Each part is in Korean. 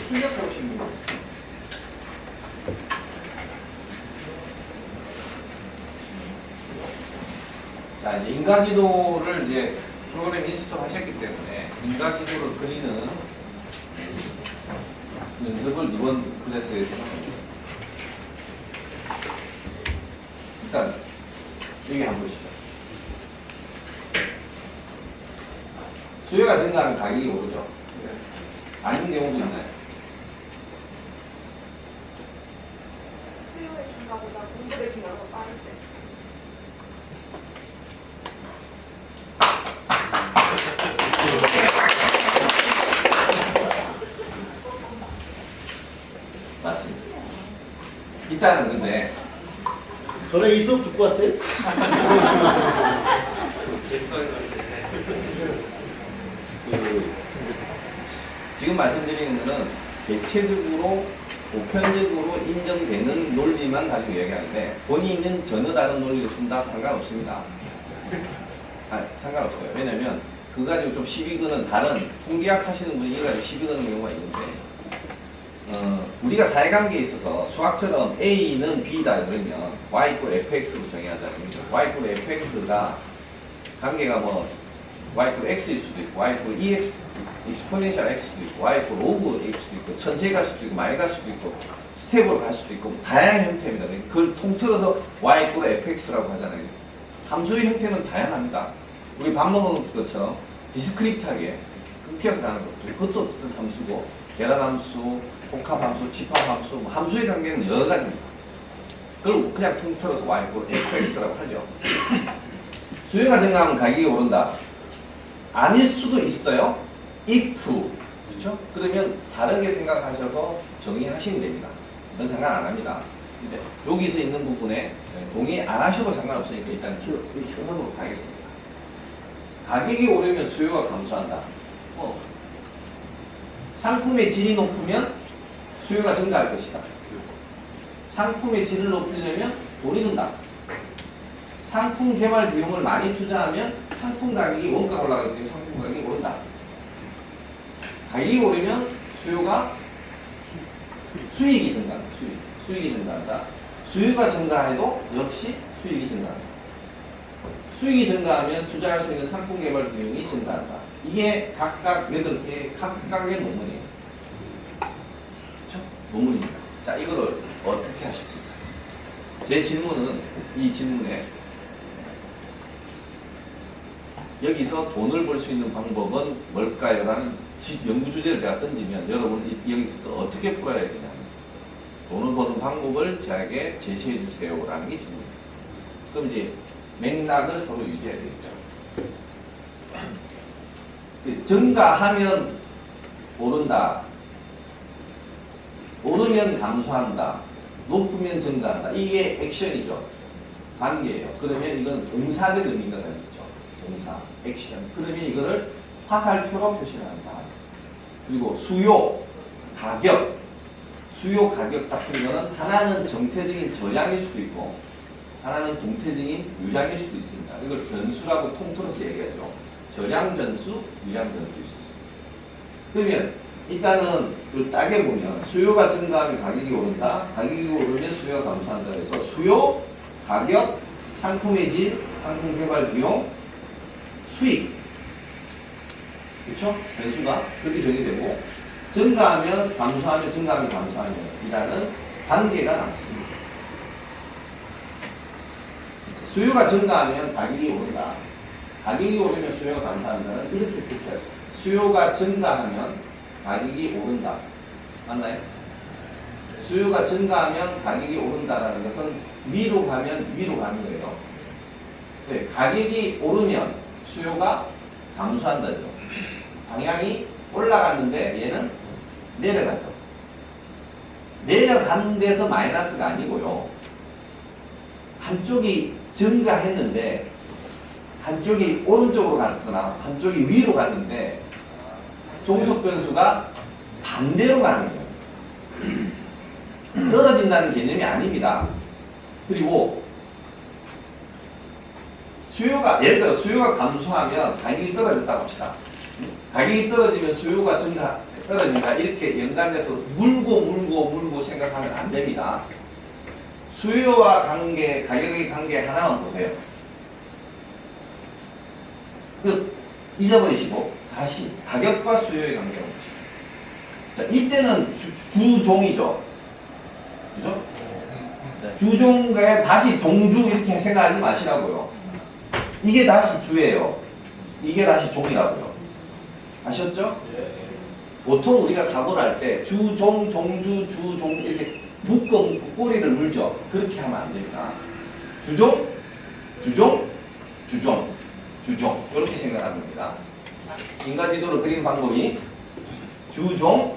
출력하고 싶은 거예요. 자, 이제 인과기도를 이제 프로그램 인스톨 하셨기 때문에 인과기도를 그리는 연습을 이번 클래스에서 합니다. 일단 여기 한번 보시죠. 수요가 증가하면 가격이 오르죠. 아닌 경우도 있나요? 수요의 증가보다 공급의 증가가 더 빠를 때. 맞습니다. 일단은 근데 저는 이 수업 듣고 왔어요? 지금 말씀드리는 것은 대체적으로 보편적으로 인정되는 논리만 가지고 이야기하는데 본인은 전혀 다른 논리를 쓴다 상관없습니다. 상관없어요. 왜냐면 그거 가지고 좀 시비 거는 다른 통계학 하시는 분이 이거 가지고 시비 거는 경우가 있는데 우리가 사회관계에 있어서 수학처럼 A는 B다 그러면 Y 이꼴 FX로 정의하자는 거죠. Y 이꼴 FX가 관계가 뭐 Y 이꼴 X일 수도 있고 Y 이꼴 EX, 익스포넨셜 X도 있고 Y 이꼴 오브 X도 있고 천천히 갈 수도 있고 많이 갈 수도 있고 스텝으로 갈 수도 있고 다양한 형태입니다. 그걸 통틀어서 Y 이꼴 FX라고 하잖아요. 함수의 형태는 다양합니다. 우리 밥 먹는 것처럼 디스크리트하게 끊겨서 가는 것도 그것도 어쨌든 함수고 계란함수, 복합함수, 집합함수, 뭐 함수의 관계는 여러 가지입니다. 그걸 그냥 통틀어서 Y 이꼴 FX라고 하죠. 수요가 증가하면 가격이 오른다. 아닐 수도 있어요. if, 그렇죠? 그러면 다르게 생각하셔서 정의하시면 됩니다. 그건 상관 안 합니다. 근데 여기서 있는 부분에 동의 안 하셔도 상관없으니까 일단 현황으로 가겠습니다. 가격이 오르면 수요가 감소한다. 상품의 질이 높으면 수요가 증가할 것이다. 상품의 질을 높이려면 돈이 든다. 상품 개발 비용을 많이 투자하면 상품 가격이 원가가 올라가기 때문에 상품 가격이 오른다. 가격이 오르면 수익이 증가한다. 수익이 증가한다. 수요가 증가해도 역시 수익이 증가한다. 수익이 증가하면 투자할 수 있는 상품 개발 비용이 증가한다. 이게 각각 8개 각각의 논문이에요. 그렇죠? 논문입니다. 자, 이거를 어떻게 하십니까? 제 질문은 이 질문에 여기서 돈을 벌 수 있는 방법은 뭘까요? 라는 연구 주제를 제가 던지면 여러분 여기서 또 어떻게 풀어야 되냐. 돈을 버는 방법을 저에게 제시해 주세요. 라는 게 질문입니다. 그럼 이제 맥락을 서로 유지해야 되겠죠. 증가하면 오른다. 오르면 감소한다. 높으면 증가한다. 이게 액션이죠. 관계예요. 그러면 이건 동사적 의미가 되겠죠. 동사, 액션. 그러면 이거를 화살표로 표시를 한다. 그리고 수요, 가격. 수요, 가격 같은 거는 하나는 정태적인 저량일 수도 있고 하나는 동태적인 유량일 수도 있습니다. 이걸 변수라고 통틀어서 얘기하죠. 저량 변수, 유량 변수일 수 있습니다. 그러면 일단은 그 짜게 보면 수요가 증가하면 가격이 오른다. 가격이 오르면 수요가 감소한다. 그래서 수요, 가격, 상품의 질, 상품 개발 비용, 수익. 그렇죠? 변수가 그렇게 정의되고 증가하면 감소하면 증가하면 감소하면 이라는 관계가 남습니다. 수요가 증가하면 가격이 오른다. 가격이 오르면 수요가 감소한다는 이렇게 표시할 수 있습니다. 수요가 증가하면 가격이 오른다. 맞나요? 수요가 증가하면 가격이 오른다라는 것은 위로 가면 위로 가는 거예요. 네, 가격이 오르면 수요가 감소한다죠. 방향이 올라갔는데 얘는 내려가죠. 내려가는 데서 마이너스가 아니고요. 한쪽이 증가했는데 한쪽이 오른쪽으로 갔거나 한쪽이 위로 갔는데 종속 변수가 반대로 가는 거예요. 떨어진다는 개념이 아닙니다. 그리고 수요가 예를 들어 수요가 감소하면 가격이 떨어졌다고 합시다. 가격이 떨어지면 수요가 그러니까 이렇게 연관돼서 물고 생각하면 안 됩니다. 수요와 관계, 가격의 관계 하나만 보세요. 잊어버리시고 다시 가격과 수요의 관계를 보시죠. 자, 이때는 주종이죠. 그죠? 주종에 다시 종주 이렇게 생각하지 마시라고요. 이게 다시 주예요. 이게 다시 종이라고요. 아셨죠? 보통 우리가 사고를 할 때 주종, 종주, 주종 이렇게 묶어 꼬리를 물죠. 그렇게 하면 안 됩니다. 주종, 주종, 주종, 주종 이렇게 생각하는 겁니다. 인과지도를 그리는 방법이 주종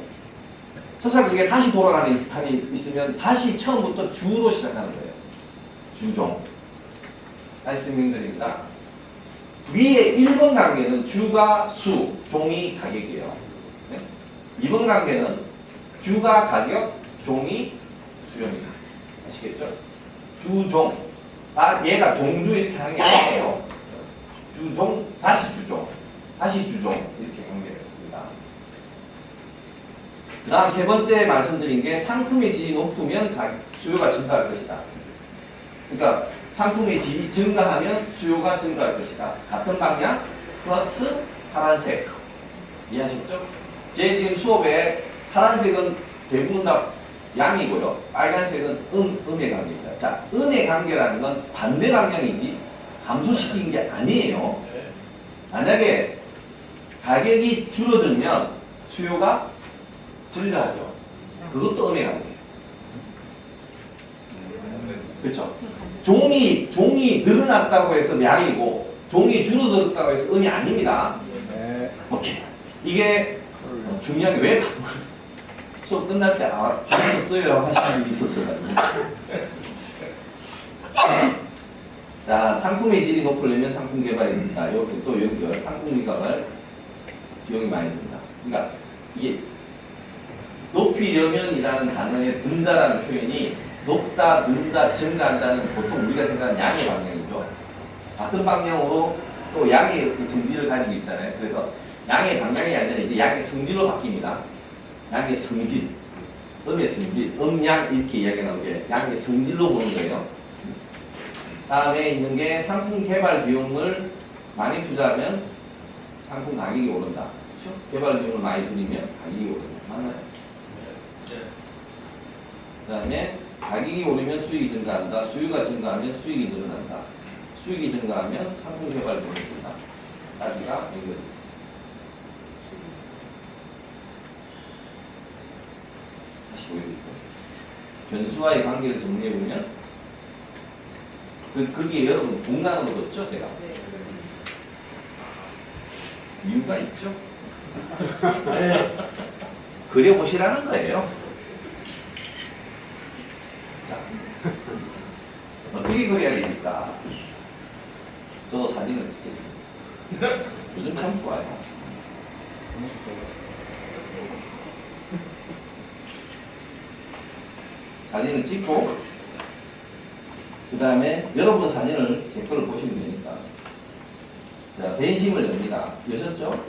설사 그게 다시 돌아가는 판이 있으면 다시 처음부터 주로 시작하는 거예요. 주종. 다시 설명드립니다. 위에 1번 관계는 주가 수, 종이 가격이에요. 네? 2번 관계는 주가 가격, 종이 수요입니다. 아시겠죠? 주종. 얘가 종주 이렇게 하는 게 아니에요. 주종, 다시 주종, 다시 주종 이렇게 관계를 합니다. 그 다음 세 번째 말씀드린 게 상품의 질이 높으면 수요가 증가할 것이다. 그러니까 상품의 질이 증가하면 수요가 증가할 것이다. 같은 방향 플러스 파란색. 이해하셨죠? 제 지금 수업에 파란색은 대부분 다 양이고요. 빨간색은 음의 관계입니다. 자, 음의 관계라는 건 반대 방향이지 감소시킨 게 아니에요. 만약에 가격이 줄어들면 수요가 증가하죠. 그것도 음의 관계예요. 그렇죠? 종이 늘어났다고 해서 양이고 종이 줄어들었다고 해서 음이 아닙니다. 오케이. 이게 중요한 게 왜 수업 끝날 때 봤었어요 하시는 분이 있었어요. 자, 상품의 질이 높으려면 상품 개발이 듭니다. 여기 또 여기요. 상품 개발 비용이 많이 듭니다. 그러니까 이게 높이려면이라는 단어에 든다라는 표현이 높다, 는다, 증가한다는 보통 우리가 생각하는 양의 방향이죠. 같은 방향으로 또 양의 성질을 가지고 있잖아요. 그래서 양의 방향이 아니라 이제 양의 성질로 바뀝니다. 양의 성질, 음의 성질, 음양 이렇게 이야기 나오게 양의 성질로 보는 거예요. 다음에 있는 게 상품 개발 비용을 많이 투자하면 상품 가격이 오른다. 그렇죠? 개발 비용을 많이 들이면 가격이 오른다. 맞나요? 그 다음에 가격이 오르면 수익이 증가한다. 수요가 증가하면 수익이 늘어난다. 수익이 증가하면 상품 개발 비용이 든다. 까지가 연결이 있습니다. 다시 보여드릴게요. 변수와의 관계를 정리해보면 그게 여러분 공간으로 뒀죠? 제가 이유가 있죠? 그려보시라는 거예요. 자, 어떻게 그려야 됩니까? 저도 사진을 찍겠습니다. 요즘 참 좋아요. 사진을 찍고 그 다음에 여러분 사진을 제 거를 보시면 되니까 자, 벤심을 엽니다. 여셨죠?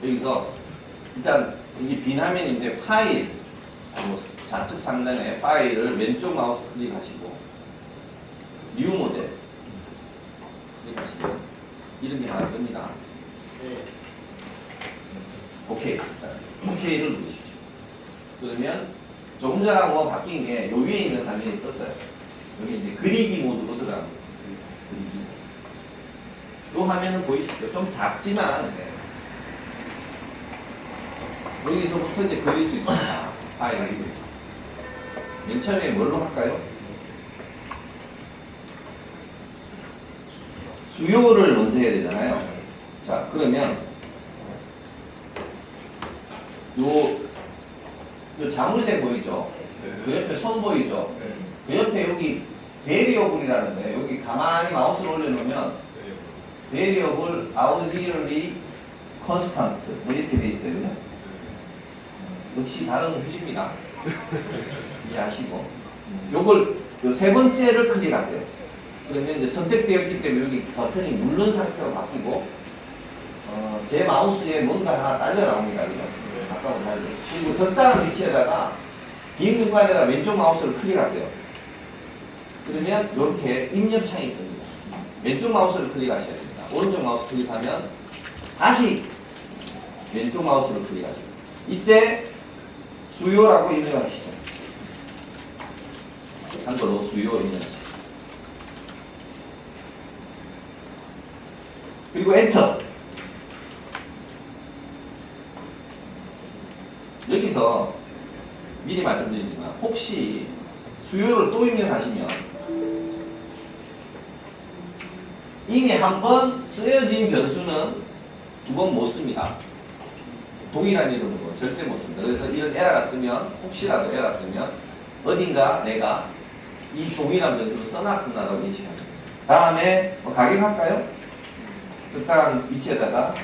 여기서 일단 이게 빈 화면인데 파일 좌측 상단에 파일을 왼쪽 마우스 클릭하시고 뉴 모델 클릭하시면 이런 게 하나 뜹니다. 오케이. 오케이를 누르십시오. 그러면 조금 전하고 바뀐 게 요 위에 있는 화면이 떴어요. 여기 이제 그리기 모드로 들어갑니다. 그리기. 요 화면은 보이시죠? 좀 작지만 여기서부터 이제 그릴 수 있습니다. 파일을. 맨 처음에 뭘로 할까요? 수요를 먼저 해야 되잖아요. 자, 그러면 요 자물쇠 보이죠? 그 옆에 손 보이죠? 그 옆에 여기 베리어블이라는 거예요. 여기 가만히 마우스를 올려놓으면 베리어블 아우지러리 컨스턴트 뭐 이렇게 돼 있어요. 그냥? 역시 다른 후지입니다. 이해하시고 요걸 요 세 번째를 클릭하세요. 그러면 이제 선택되었기 때문에 여기 버튼이 누른 상태로 바뀌고 제 마우스에 뭔가 하나 딸려 나옵니다. 그죠? 가까운 달려. 그리고 적당한 위치에다가 빈 공간에다 왼쪽 마우스를 클릭하세요. 그러면 이렇게 입력창이 뜹니다. 왼쪽 마우스를 클릭하셔야 됩니다. 오른쪽 마우스 클릭하면 다시 왼쪽 마우스를 클릭하세요. 이때 수요라고 입력하시죠. 한글로 수요 입력하시죠. 그리고 엔터. 여기서 미리 말씀드리지만 혹시 수요를 또 입력하시면 이미 한 번 쓰여진 변수는 두 번 못 씁니다. 동일한 이름으로 절대 못 씁니다. 그래서 이런 에러가 뜨면 혹시라도 에러가 뜨면 어딘가 내가 이 동일한 변수를 써놨구나라고 인식합니다. 다음에 가격할까요? 적당한 위치에다가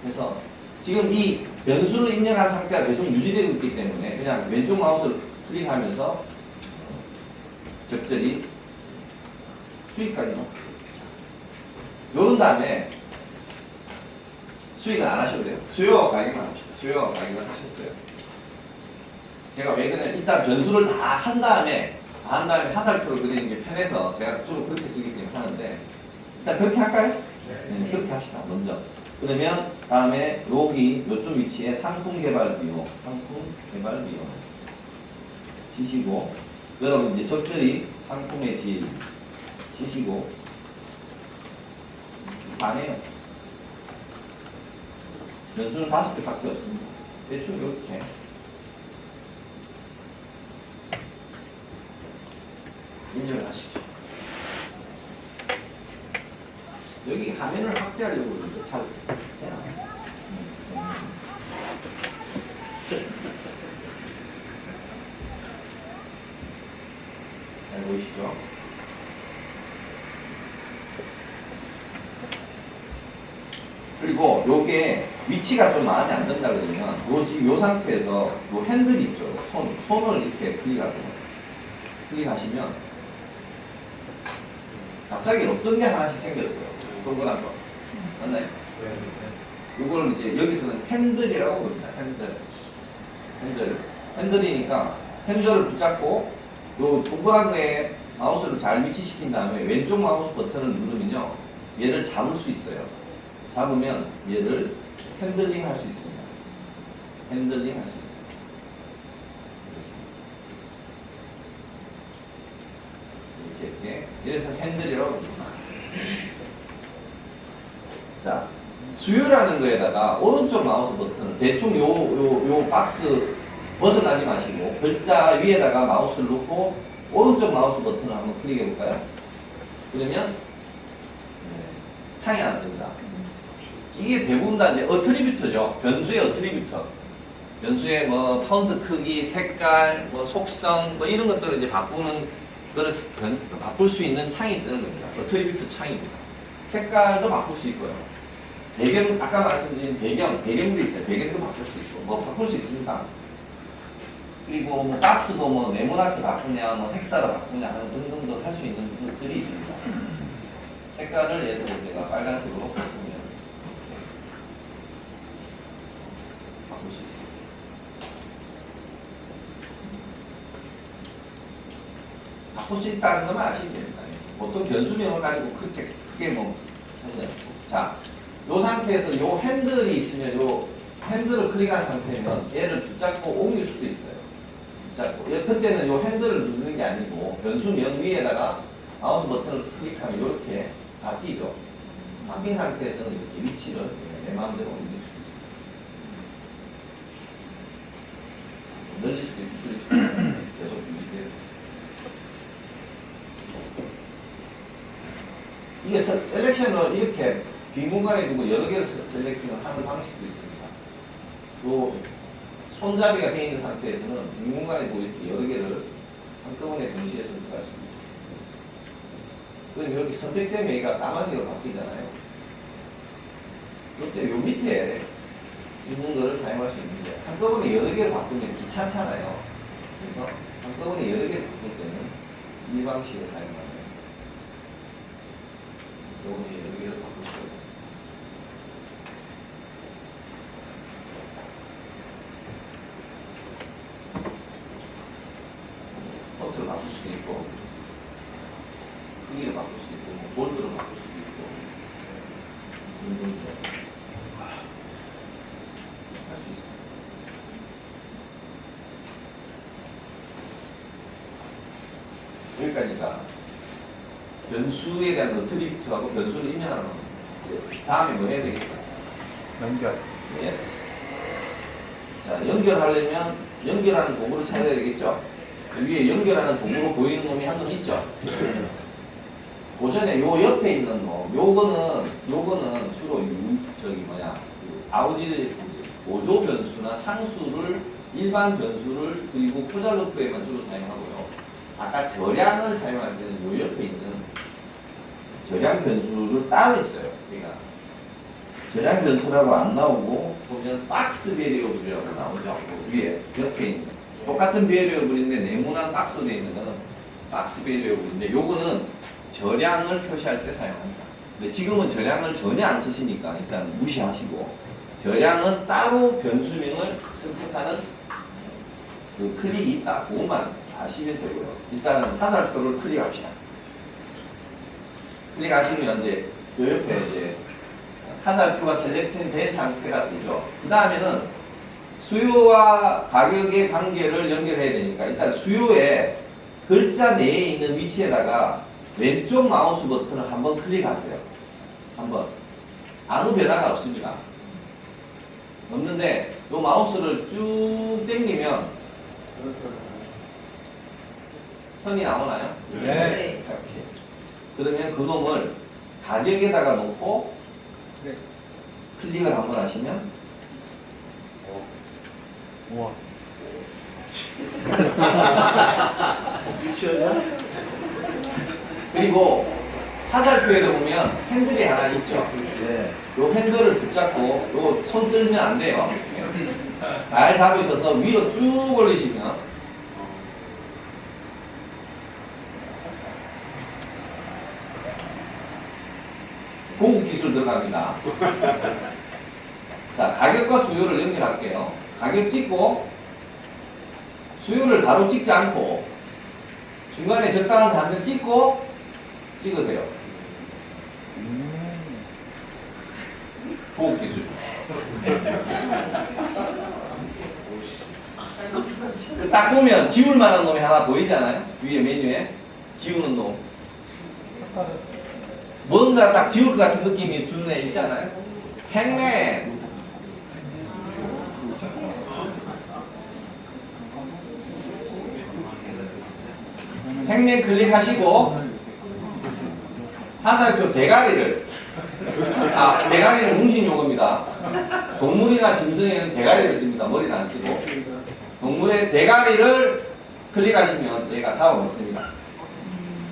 해서 지금 이 변수를 입력한 상태가 계속 유지되고 있기 때문에 그냥 왼쪽 마우스를 클릭하면서 적절히 수익까지 넣고 요런 다음에 수익은 안 하셔도 돼요. 수요와 가격만 합시다. 수요와 가격을 하셨어요. 제가 왜 그러냐면 일단 변수를 다 한 다음에 화살표를 그리는 게 편해서 제가 주로 그렇게 쓰기 때문에 하는데 일단 그렇게 할까요? 네, 그렇게 합시다. 먼저. 그러면 다음에 여기 요쪽 위치에 상품 개발 비용 치시고 여러분 이제 적절히 상품의 질 치시고 반해요. 변수는 5개밖에 없습니다. 대충 이렇게 입력을 하십시오. 여기 화면을 확대하려고 그러는데 잘 되나요? 잘 보이시죠? 그리고 요게 위치가 좀 마음에 안 든다 그러면 지금 요 상태에서 요 핸들 있죠? 손을 이렇게 클릭하시면 갑자기 어떤 게 하나씩 생겼어요. 동그란 거. 맞나요? 이거를 이제 여기서는 핸들이라고 부릅니다. 핸들이니까 핸들을 붙잡고 요 동그란 거에 마우스를 잘 위치시킨 다음에 왼쪽 마우스 버튼을 누르면요. 얘를 잡을 수 있어요. 잡으면 얘를 핸들링 할 수 있습니다. 핸들링 할 수 있습니다. 이렇게. 이래서 핸들이라고 부릅니다. 자, 수요라는 거에다가 오른쪽 마우스 버튼, 대충 요 박스 벗어나지 마시고, 글자 위에다가 마우스를 놓고, 오른쪽 마우스 버튼을 한번 클릭해 볼까요? 그러면, 창이 안 뜹니다. 이게 대부분 다 이제 어트리뷰터죠. 변수의 어트리뷰터. 변수의 뭐, 폰트 크기, 색깔, 뭐, 속성, 뭐, 이런 것들을 이제 바꾸는, 그걸 바꿀 수 있는 창이 뜨는 겁니다. 어트리뷰터 창입니다. 색깔도 바꿀 수 있고요. 배경, 아까 말씀드린 배경도 있어요. 배경도 바꿀 수 있고, 뭐 바꿀 수 있습니다. 그리고 뭐 박스도 뭐 네모나게 바꾸냐, 뭐 헥사로 바꾸냐 하는 등등도 할 수 있는 것들이 있습니다. 색깔을 예를 들어 제가 빨간색으로 바꾸면 바꿀 수 있습니다. 바꿀 수 있다는 것만 아시면 됩니다. 보통 변수명을 가지고 크게 뭐 하시나요? 자. 이 상태에서 요 핸들이 있으면 요 핸들을 클릭한 상태면 얘를 붙잡고 옮길 수도 있어요. 붙잡고. 그때는 요 핸들을 누르는 게 아니고 변수명 위에다가 마우스 버튼을 클릭하면 이렇게 바뀌죠. 바뀐 상태에서는 이렇게 위치를 내 마음대로 옮길 수 있어요. 늘릴 수도 있고 줄일 수도 있고 계속 유지돼요. 이게 셀렉션을 이렇게 빈 공간에 두고 여러 개를 셀렉팅을 하는 방식도 있습니다. 또 손잡이가 되어 있는 상태에서는 빈 공간에 두고 이렇게 여러 개를 한꺼번에 동시에 선택할 수 있습니다. 그럼 이렇게 선택되면 얘가 까만색으로 바뀌잖아요. 그때 요 밑에 있는 거를 사용할 수 있는데 한꺼번에 여러 개를 바꾸면 귀찮잖아요. 그래서 한꺼번에 여러 개를 바꿀 때는 이 방식을 사용하면 요번에 여러 개를 바꿀 수 있어요. 바꿀 수도 있고, 크기를 바꿀 수도 있고, 뭐 볼트를 바꿀 수도 있고, 할 수 있어요. 여기까지가 변수에 대한 어트리뷰트하고 변수를 입력하는 겁니다. 다음에 뭐 해야 되겠죠? 연결. 예스. 자, 연결하려면 연결하는 도구를 찾아야 되겠죠? 그 위에 연결하는 도구로 보이는 놈이 한 건 있죠? 그 전에 요 옆에 있는 놈, 요거는 주로 그 아우지 보조 변수나 상수를 일반 변수를 그리고 포잘루프에만 주로 사용하고요. 아까 절양을 사용할 때는 요 옆에 있는 절양 변수를 따로 있어요. 그러니까 절양 변수라고 안 나오고 보면 박스 베리어블이라고 나오죠. 그 위에 옆에 있는 똑같은 베리어블인데 네모난 박스로 되어 있는 거는 박스 베리어블인데 요거는 절양을 표시할 때 사용합니다. 근데 지금은 절양을 전혀 안 쓰시니까 일단 무시하시고 절양은 따로 변수명을 선택하는 그 클릭이 있다. 그것만 아시면 되고요. 일단은 화살표를 클릭합시다. 클릭하시면 이제 요 옆에 이제 화살표가 셀렉트된 상태가 되죠. 그 다음에는 수요와 가격의 관계를 연결해야 되니까 일단 수요에 글자 내에 있는 위치에다가 왼쪽 마우스 버튼을 한번 클릭하세요. 한번. 아무 변화가 없습니다. 없는데 이 마우스를 쭉 당기면 선이 나오나요? 네. 이렇게. 그러면 그 놈을 가격에다가 놓고 네. 클릭을 한번 하시면 우와. 유치원이야? 그리고 화살표에도 보면 핸들이 하나 있죠. 네. 요 핸들을 붙잡고 요 손 들면 안 돼요. 잘 잡으셔서 위로 쭉 올리시면 고급 기술 들어갑니다. 자, 가격과 수요를 연결할게요. 가격 찍고 수요를 바로 찍지 않고 중간에 적당한 단을 찍고 찍으세요. 고급 기술. 딱 보면 지울 만한 놈이 하나 보이잖아요. 위에 메뉴에 지우는 놈. 뭔가 딱 지울 것 같은 느낌이 드는 애 있잖아요. 행맨. 행맨 클릭하시고 화살표 대가리를 대가리는 공신 용어입니다. 동물이나 짐승에는 대가리를 씁니다. 머리는 안 쓰고. 동물의 대가리를 클릭하시면 얘가 잡아먹습니다.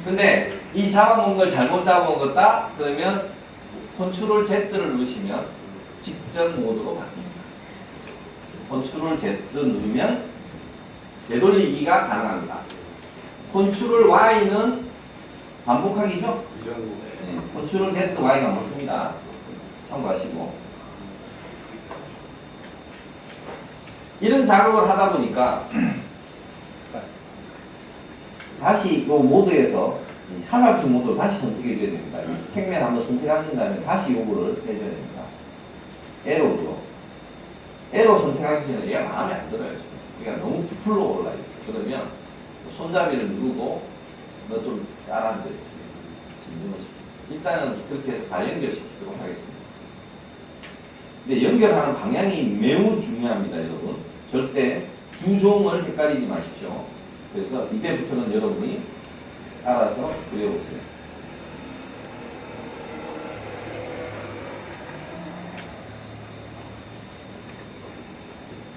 근데 이 잡아먹은 걸 잘못 잡아먹었다? 그러면 컨트롤 Z를 누르시면 직전 모드로 바뀝니다. 컨트롤 Z 누르면 되돌리기가 가능합니다. 컨트롤 Y는 반복하기죠? 네, 컨트롤 Z, Y가 맞습니다. 참고하시고. 이런 작업을 하다 보니까 다시 이 모드에서 화살표 모드를 다시 선택해 줘야 됩니다. 팩맨 한번 선택하신 다음에 다시 요거를 해줘야 됩니다. 에로죠. 에로 선택하기 전에 얘가 마음에 안 들어요. 지금. 그러니까 너무 부풀러 올라 있어요. 그러면 손잡이를 누르고 너 좀 따라앉아. 일단은 그렇게 해서 다 연결시키도록 하겠습니다. 근데 연결하는 방향이 매우 중요합니다, 여러분. 절대 주종을 헷갈리지 마십시오. 그래서 이제부터는 여러분이 알아서 그려보세요.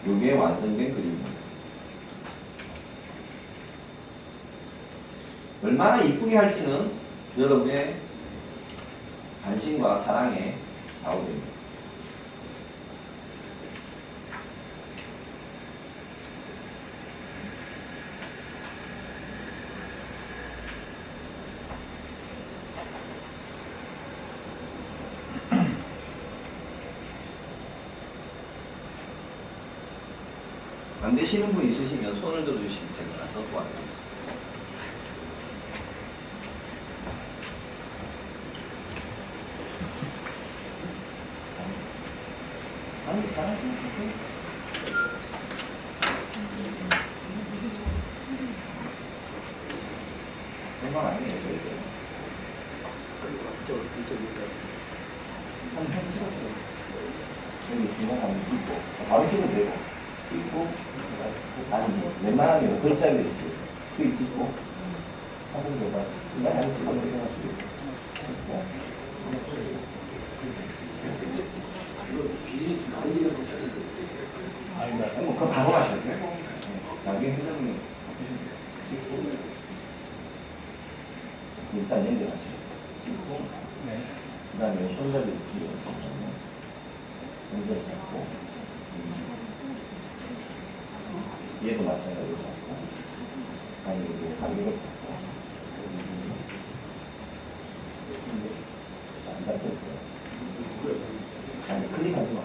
이게 완성된 그림입니다. 얼마나 이쁘게 할지는 여러분의 관심과 사랑에 좌우됩니다. 안 되시는 분 있으시면 손을 들어주시면 제가 알아서 도와드리겠습니다. 정말 아니에요. 한번 찍었어요. 여기 중간에 찍고, 바로 찍으면 되고, 찍고, 아니, 웬만하면 글자를 찍고, 찍고, 하는 거가, 그냥 안 찍고, 그냥 아니다. 그거 바로 하셔도 돼요. 나중에 회장님 찍고, 일단 연결하시고, 찍고, 그 다음에 손잡이 뒤로 연결 잡고, 얘도 마찬가지로 잡고, 아니, 이거 가위로 잡고, 안 잡혔어요. 아니, 클릭하지 마.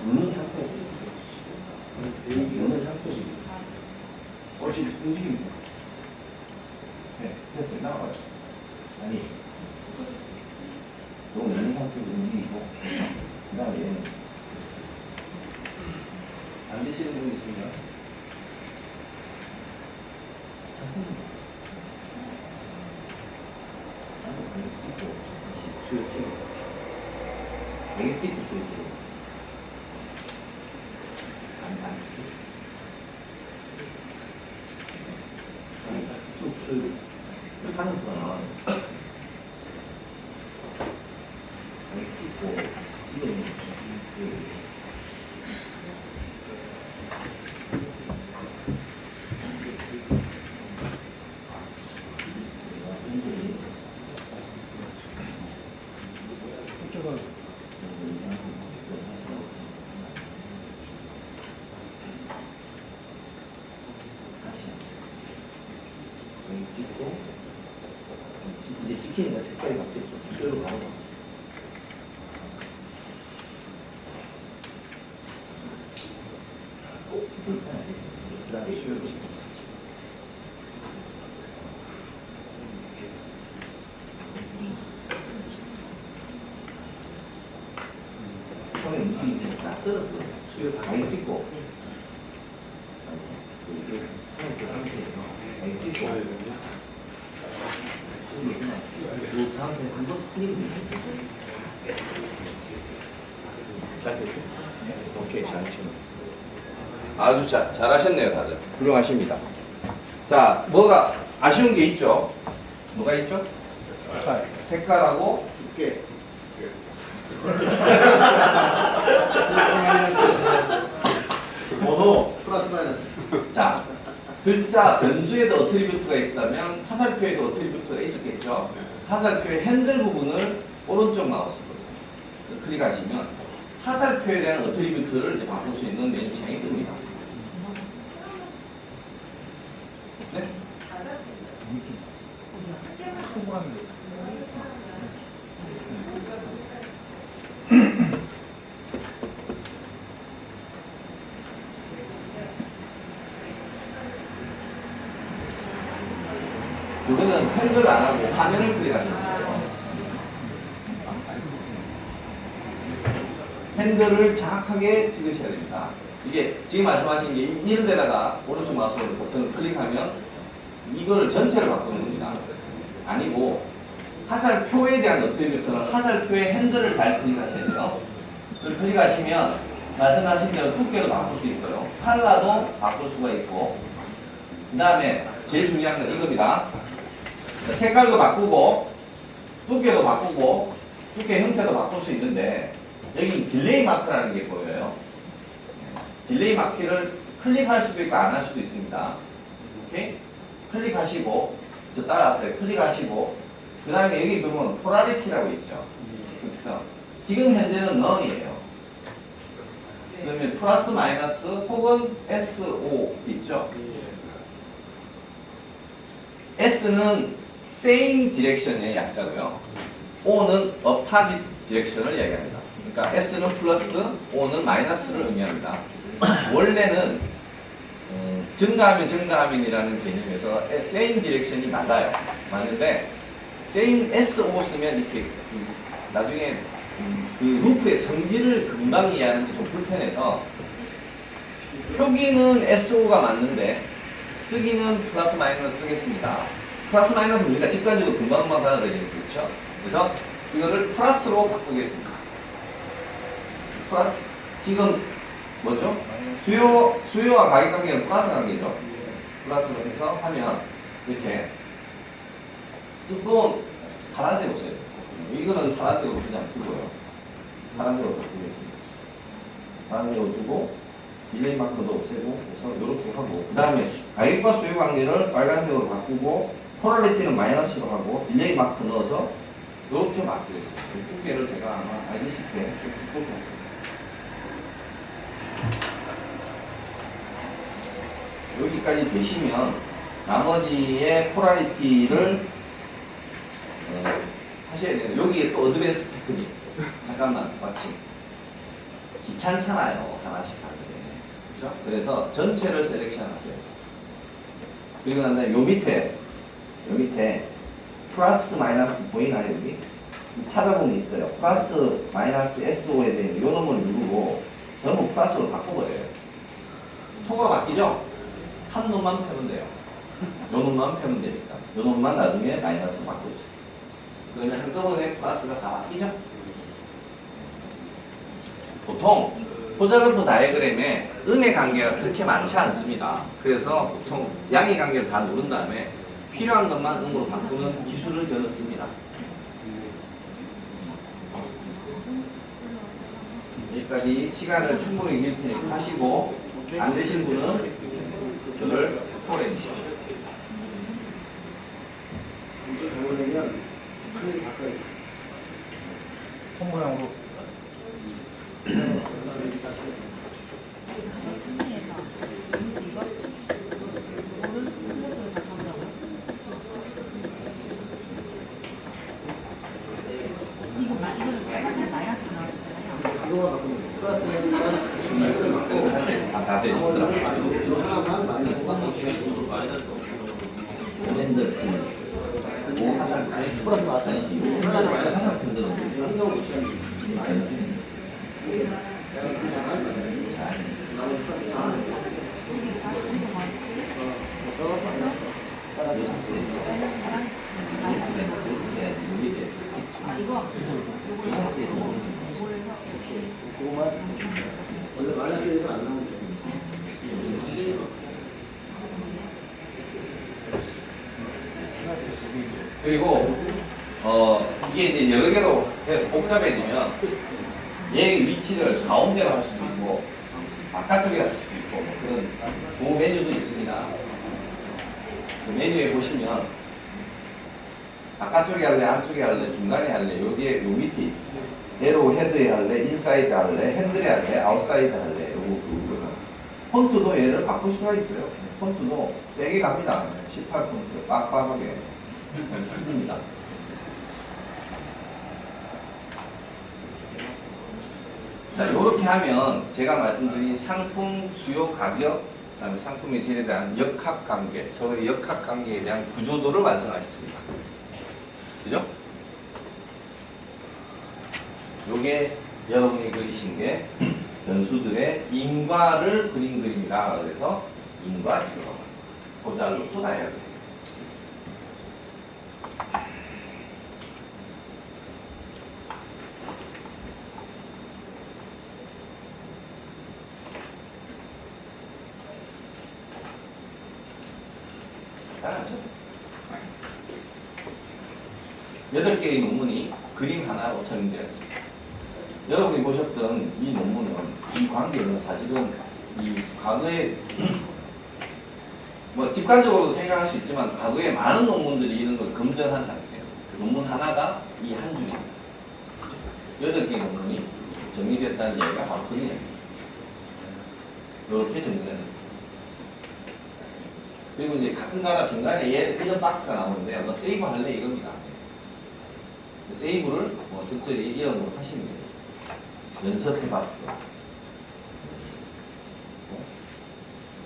누르는 상태에서. 누르는 상태에서. 옳지, 움직입니다. 네, 됐어요. 나와요. 아니, 너무 누르는 상태에서 움직이고, 그 다음에 얘는. 안 되시는 분 있으면, 수요 찍어. 여기 찍고 수요 찍어. 안 찍어. 쭉 수요. 하는 거야. 여기 찍고, 찍으면. 찍고 이제 찍히니까 색깔이 바뀌었죠. 수요로 가는 거. 괜찮아요. 그 다음에 수요로 찍었어. 처음에 움직이는데 딱 쓸었어. 수요 방향 찍고 이렇게 찍고 그 다음에 한번 잘 됐죠? 오케이, 잘하시네. 아주 잘하셨네요, 다들. 훌륭하십니다. 자, 뭐가 아쉬운 게 있죠? 뭐가 있죠? 색깔하고 두께. 번호 플러스 마이너스. 자, 글자 변수에도 어트리뷰트가 있다면 화살표에도 어트리뷰트가 있었겠죠? 화살표의 핸들 부분을 오른쪽 마우스로 클릭하시면 화살표에 대한 어트리뷰트를 이제 바꿀 수 있는 메뉴창이 뜹니다. 네? 이거는 핸들을 안 하고 화면을 클릭하시면 돼요. 핸들을 정확하게 찍으셔야 됩니다. 이게 지금 말씀하신 게 이런 데다가 오른쪽 마우스로 버튼을 클릭하면 이거를 전체를 바꾸는 겁니다. 아니고 화살표에 대한 어트리뷰트는 화살표의 핸들을 잘 클릭하셔야 돼요. 그걸 클릭하시면 말씀하신 대로 두께도 바꿀 수 있고요. 컬러도 바꿀 수가 있고, 그 다음에 제일 중요한 건 이겁니다. 색깔도 바꾸고 두께도 바꾸고 두께 형태도 바꿀 수 있는데 여기 딜레이 마크라는 게 보여요. 딜레이 마크를 클릭할 수도 있고 안 할 수도 있습니다. 오케이? 클릭하시고 저 따라하세요. 클릭하시고 그 다음에 여기 보면 포라리티라고 있죠. 그래서 지금 현재는 none이에요. 그러면 플러스 마이너스 혹은 SO 있죠. S는 same direction의 약자고요. O는 opposite direction을 이야기합니다. 그러니까 S는 플러스, O는 마이너스를 의미합니다. 원래는 증가하면 증가하면이라는 개념에서 same direction이 맞아요. 맞는데 same SO 쓰면 이렇게 나중에 그 루프의 성질을 금방 이해하는 게 좀 불편해서 표기는 SO가 맞는데 쓰기는 플러스 마이너스 쓰겠습니다. 플러스 마이너스는 우리가 직관적으로 금방금방 받아들이는 그렇죠? 그래서 이거를 플러스로 바꾸겠습니다. 플러스 지금 뭐죠? 수요와 가격 관계는 플러스 관계죠. 플러스로 해서 하면 이렇게 두꺼운 파란색 옷이에요. 이거는 파란색으로 그냥 두고요. 파란색으로 바꾸겠습니다. 파란색으로 두고 딜레이 마커도 없애고 그래서 이렇게 하고 그 다음에 가격과 수요 관계를 빨간색으로 바꾸고 폴라리티는 마이너스로 하고 딜레이 마커 넣어서 이렇게 바꾸겠습니다. 두께를 제가 아마 알기 쉽게 좀 두껍게 할게요. 여기까지 되시면 나머지의 폴라리티를 하셔야 돼요. 여기에 또 어드밴스 테크닉 잠깐만 마침 귀찮잖아요. 하나씩 하는데 그렇죠? 그래서 전체를 셀렉션 하세요. 그리고 난 다음에 요 밑에 플러스 마이너스 보이나요? 여기 찾아보면 있어요. 플러스 마이너스 SO에 대한 요 놈을 누르고 전부 플러스로 바꿔버려요. 토가 바뀌죠? 한 놈만 펴면 돼요. 요 놈만 펴면 되니까. 요 놈만 나중에 마이너스로 바꿔주세요. 그러면 한꺼번에 플러스가 다 바뀌죠? 보통 포자그래프 다이어그램에 음의 관계가 그렇게 많지 않습니다. 그래서 보통 양의 관계를 다 누른 다음에 필요한 것만 음으로 바꾸는 기술을 저는 씁니다. 여기까지 시간을 충분히 길 테니까 하시고 안 되신 분은 저를 콜해 주십시오. 이제 잘못되면 큰일 바꿔야 돼. 손 모양으로. 그거만 바꾸면 돼. 플러스 해주면 마이너스 바꾸고 다 되시더라고요. 이거 하나만 마이너스 바꾸고 밴드 뭐 화살 플러스 맞잖아. 화살 밴드는 한경 못하는 마이너스. 그거만 원래 마이너스 1은 안 나오는데 그리고 이게 이제 여러 개로 해서 복잡해지면 얘의 위치를 가운데로 할 수도 있고 바깥쪽에 할 수도 있고 뭐 그런 그 메뉴도 있습니다. 그 메뉴에 보시면 바깥쪽에 할래, 안쪽에 할래, 중간에 할래, 여기에 요 밑에 있어요. 에로 헤드에 할래, 인사이드 할래, 핸들에 할래, 아웃사이드 할래. 요거 폰트도 얘를 바꿀 수가 있어요. 폰트도 세게 갑니다. 18폰트 빡빡하게 씁니다. 자, 요렇게 하면 제가 말씀드린 상품, 수요, 가격, 그다음에 상품의 질에 대한 역학관계, 서로의 역학관계에 대한 구조도를 완성하셨습니다. 그죠? 요게 여러분이 그리신 게 변수들의 인과를 그린 그림이다. 그래서 인과 지로 보달로 쏟아야 돼요. 잘하죠? 8개의 논문이 그림 하나로 정리되어 있습니다. 여러분이 보셨던 이 논문은, 이 관계는 사실은 이 과거에 뭐 직관적으로 생각할 수 있지만 과거에 많은 논문들이 이런 걸 검증한 상태예요. 그 논문 하나가 이 한 줄입니다. 8개의 논문이 정리됐다는 얘기가 바로 그 얘기입니다. 이렇게 정리됩니다. 그리고 이제 가끔가다 중간에 얘 이런 박스가 나오는데 뭐 세이브 할래 이겁니다. 세이브를 뭐 적절히 이런 걸 하시면 돼요. 연습해 봤어.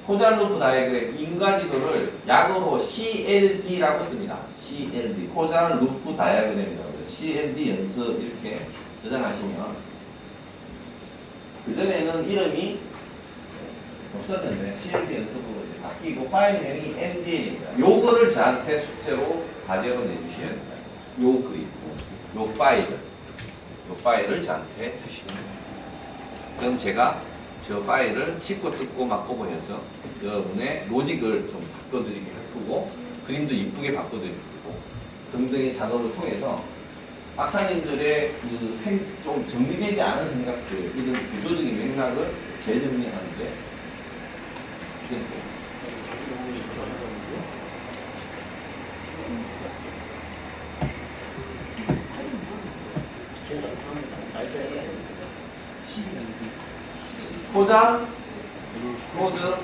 코잘 루프 다이어그램 인과지도를 약어로 CLD라고 씁니다. CLD 코잘 루프 다이어그램이라고 해요. CLD 연습 이렇게 저장하시면 그전에는 이름이 없었는데 CLD 연습으로 이제 바뀌고 파일명이 MDN입니다. 요거를 저한테 숙제로 과제로 내주셔야 됩니다. 요 그리고 요 파일을 저한테 주시면 됩니다. 그럼 제가 저 파일을 씹고 뜯고 맛보고 해서 여러분의 로직을 좀 바꿔드리게 해주고 그림도 이쁘게 바꿔드리고 등등의 작업을 통해서 박사님들의 좀 정리되지 않은 생각들, 이런 구조적인 맥락을 재정리하는데 포장, 코드,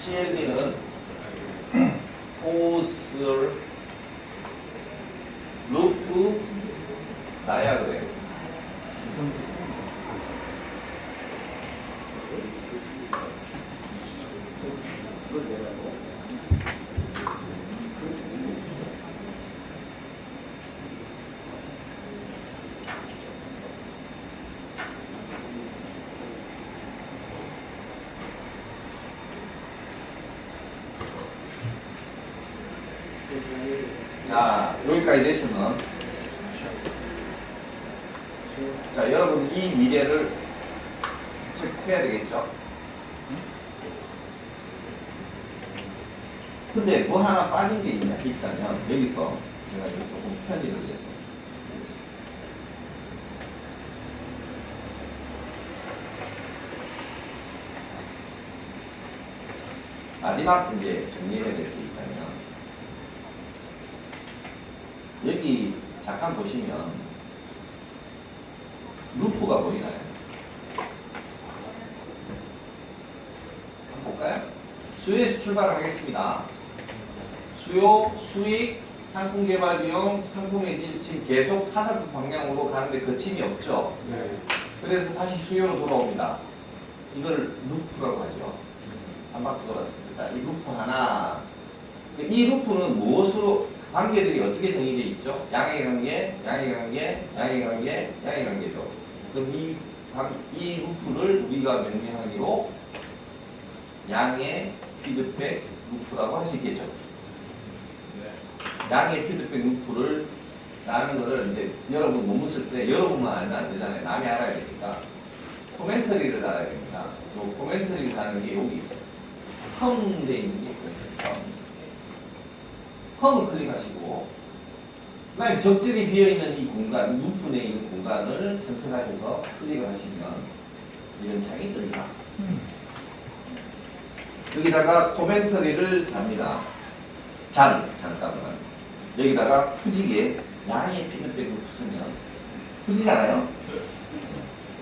CLD는 포슬, 루프, 다이아그램. 자, 여기까지 되시면 자, 여러분 이 미래를 체크해야 되겠죠? 근데 뭐 하나 빠진 게 있다면 여기서 제가 이거 조금 편집을 해서 마지막 이제 정리해야 될 게 있다면 여기 잠깐 보시면 루프가 보이나요? 한번 볼까요? 수요에서 출발하겠습니다. 수요, 수익, 상품 개발 비용, 상품의 지금 계속 타사품 방향으로 가는데 거침이 없죠? 네. 그래서 다시 수요로 돌아옵니다. 이걸 루프라고 하죠. 한 바퀴 돌았습니다. 이 루프 하나. 이 루프는 무엇으로 관계들이 어떻게 정의되어 있죠? 양의 관계, 양의 관계, 양의 관계, 양의 관계죠. 그럼 이 루프를 우리가 명명하기로 양의 피드백 루프라고 할 수 있겠죠. 양의 피드백 루프를 라는 거를 이제 여러분 논문 쓸 때 여러분만 알면 안 되잖아요. 남이 알아야 되니까 코멘터리를 알아야 됩니다. 요 코멘터리를 하는 게 여기 있어요. 텀 돼 있는 게 있거든요. 텀을 클릭하시고 그다음에 적절히 비어있는 이 공간, 루프 내에 있는 공간을 선택하셔서 클릭을 하시면 이런 창이 뜹니다. 여기다가 코멘터리를 답니다. 잠깐만. 여기다가 푸지게 양의 피드백을 쓰면 푸지잖아요?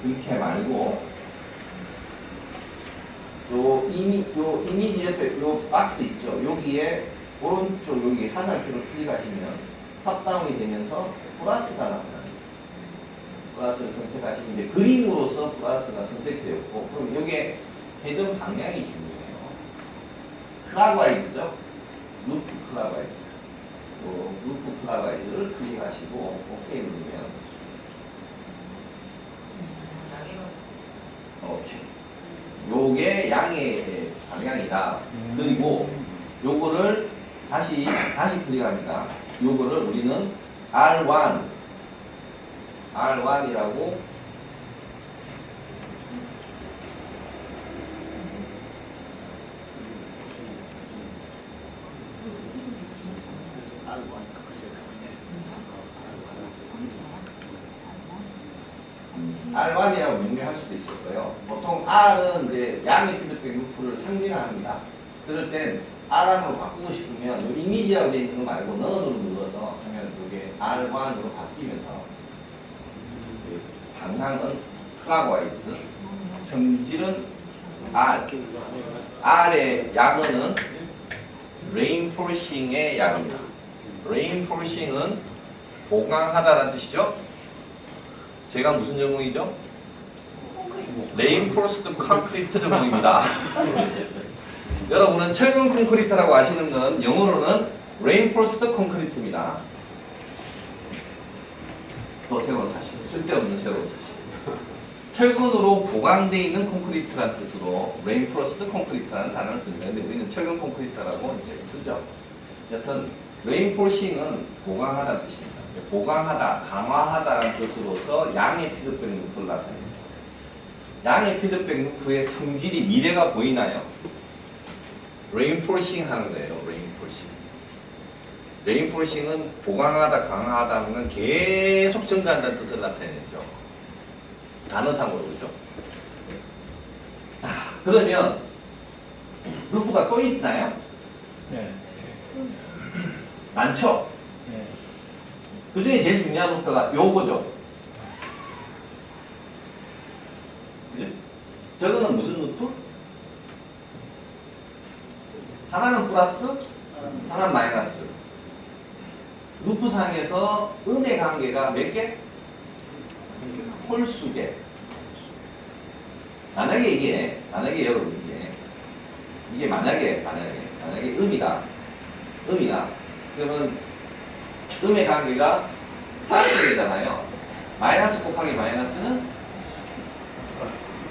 그렇게 말고 요 이미지 옆에 요 박스 있죠? 여기에 오른쪽 여기 화살표를 클릭하시면 탑다운이 되면서 플러스가 나타납니다. 플러스를 선택하시면 이제 그림으로서 플러스가 선택되었고 그럼 여기에 회전 방향이 중요해요. 클락와이즈죠? 루프 클락와이즈. 루프 클락와이즈를 클릭하시고 OK 누르면 오케이. 요게 양의 방향이다. 그리고 요거를 다시 클릭합니다. 요거를 우리는 R1이라고 R1이라고 명명할 수도 있었어요. 보통 R은 이제 양의 피드백 루프를 상징합니다. 그럴 땐 R1으로 바꾸고 싶으면 요 이미지라고 되어 있는 거 말고 넌으로 눌러서 하면 이게 R1으로 바뀌면서 그 방향은 클락와이즈, 성질은 R, R의 약어는 reinforcing의 약입니다. reinforcing은 보강하다라는 뜻이죠. 제가 무슨 전공이죠? reinforced concrete 전공입니다. 여러분은 철근 콘크리트라고 아시는 건 영어로는 reinforced concrete입니다. 또 새로운 사실, 쓸데없는 새로운 사실. 철근으로 보강되어 있는 콘크리트라는 뜻으로 reinforced concrete라는 단어를 씁니다. 근데 우리는 철근 콘크리트라고 이제 쓰죠. 여튼 reinforcing은 보강하다는 뜻입니다. 보강하다, 강화하다는 뜻으로서 양의 피드백 루프를 나타냅니다. 양의 피드백 루프의 성질이 미래가 보이나요? reinforcing 하는 거예요. reinforcing. reinforcing은 보강하다, 강화하다는 건 계속 증가한다는 뜻을 나타내죠. 단어상으로 그죠? 자, 그러면 루프가 또 있나요? 네. 많죠? 네. 그 중에 제일 중요한 루프가 요거죠. 그죠? 저거는 무슨 루프? 하나는 플러스, 하나는 마이너스. 루프상에서 음의 관계가 몇 개? 홀수 개. 만약에 여러분 이게 만약에 음이다. 그러면 음의 관계가 플러스 개잖아요. 마이너스 곱하기 마이너스는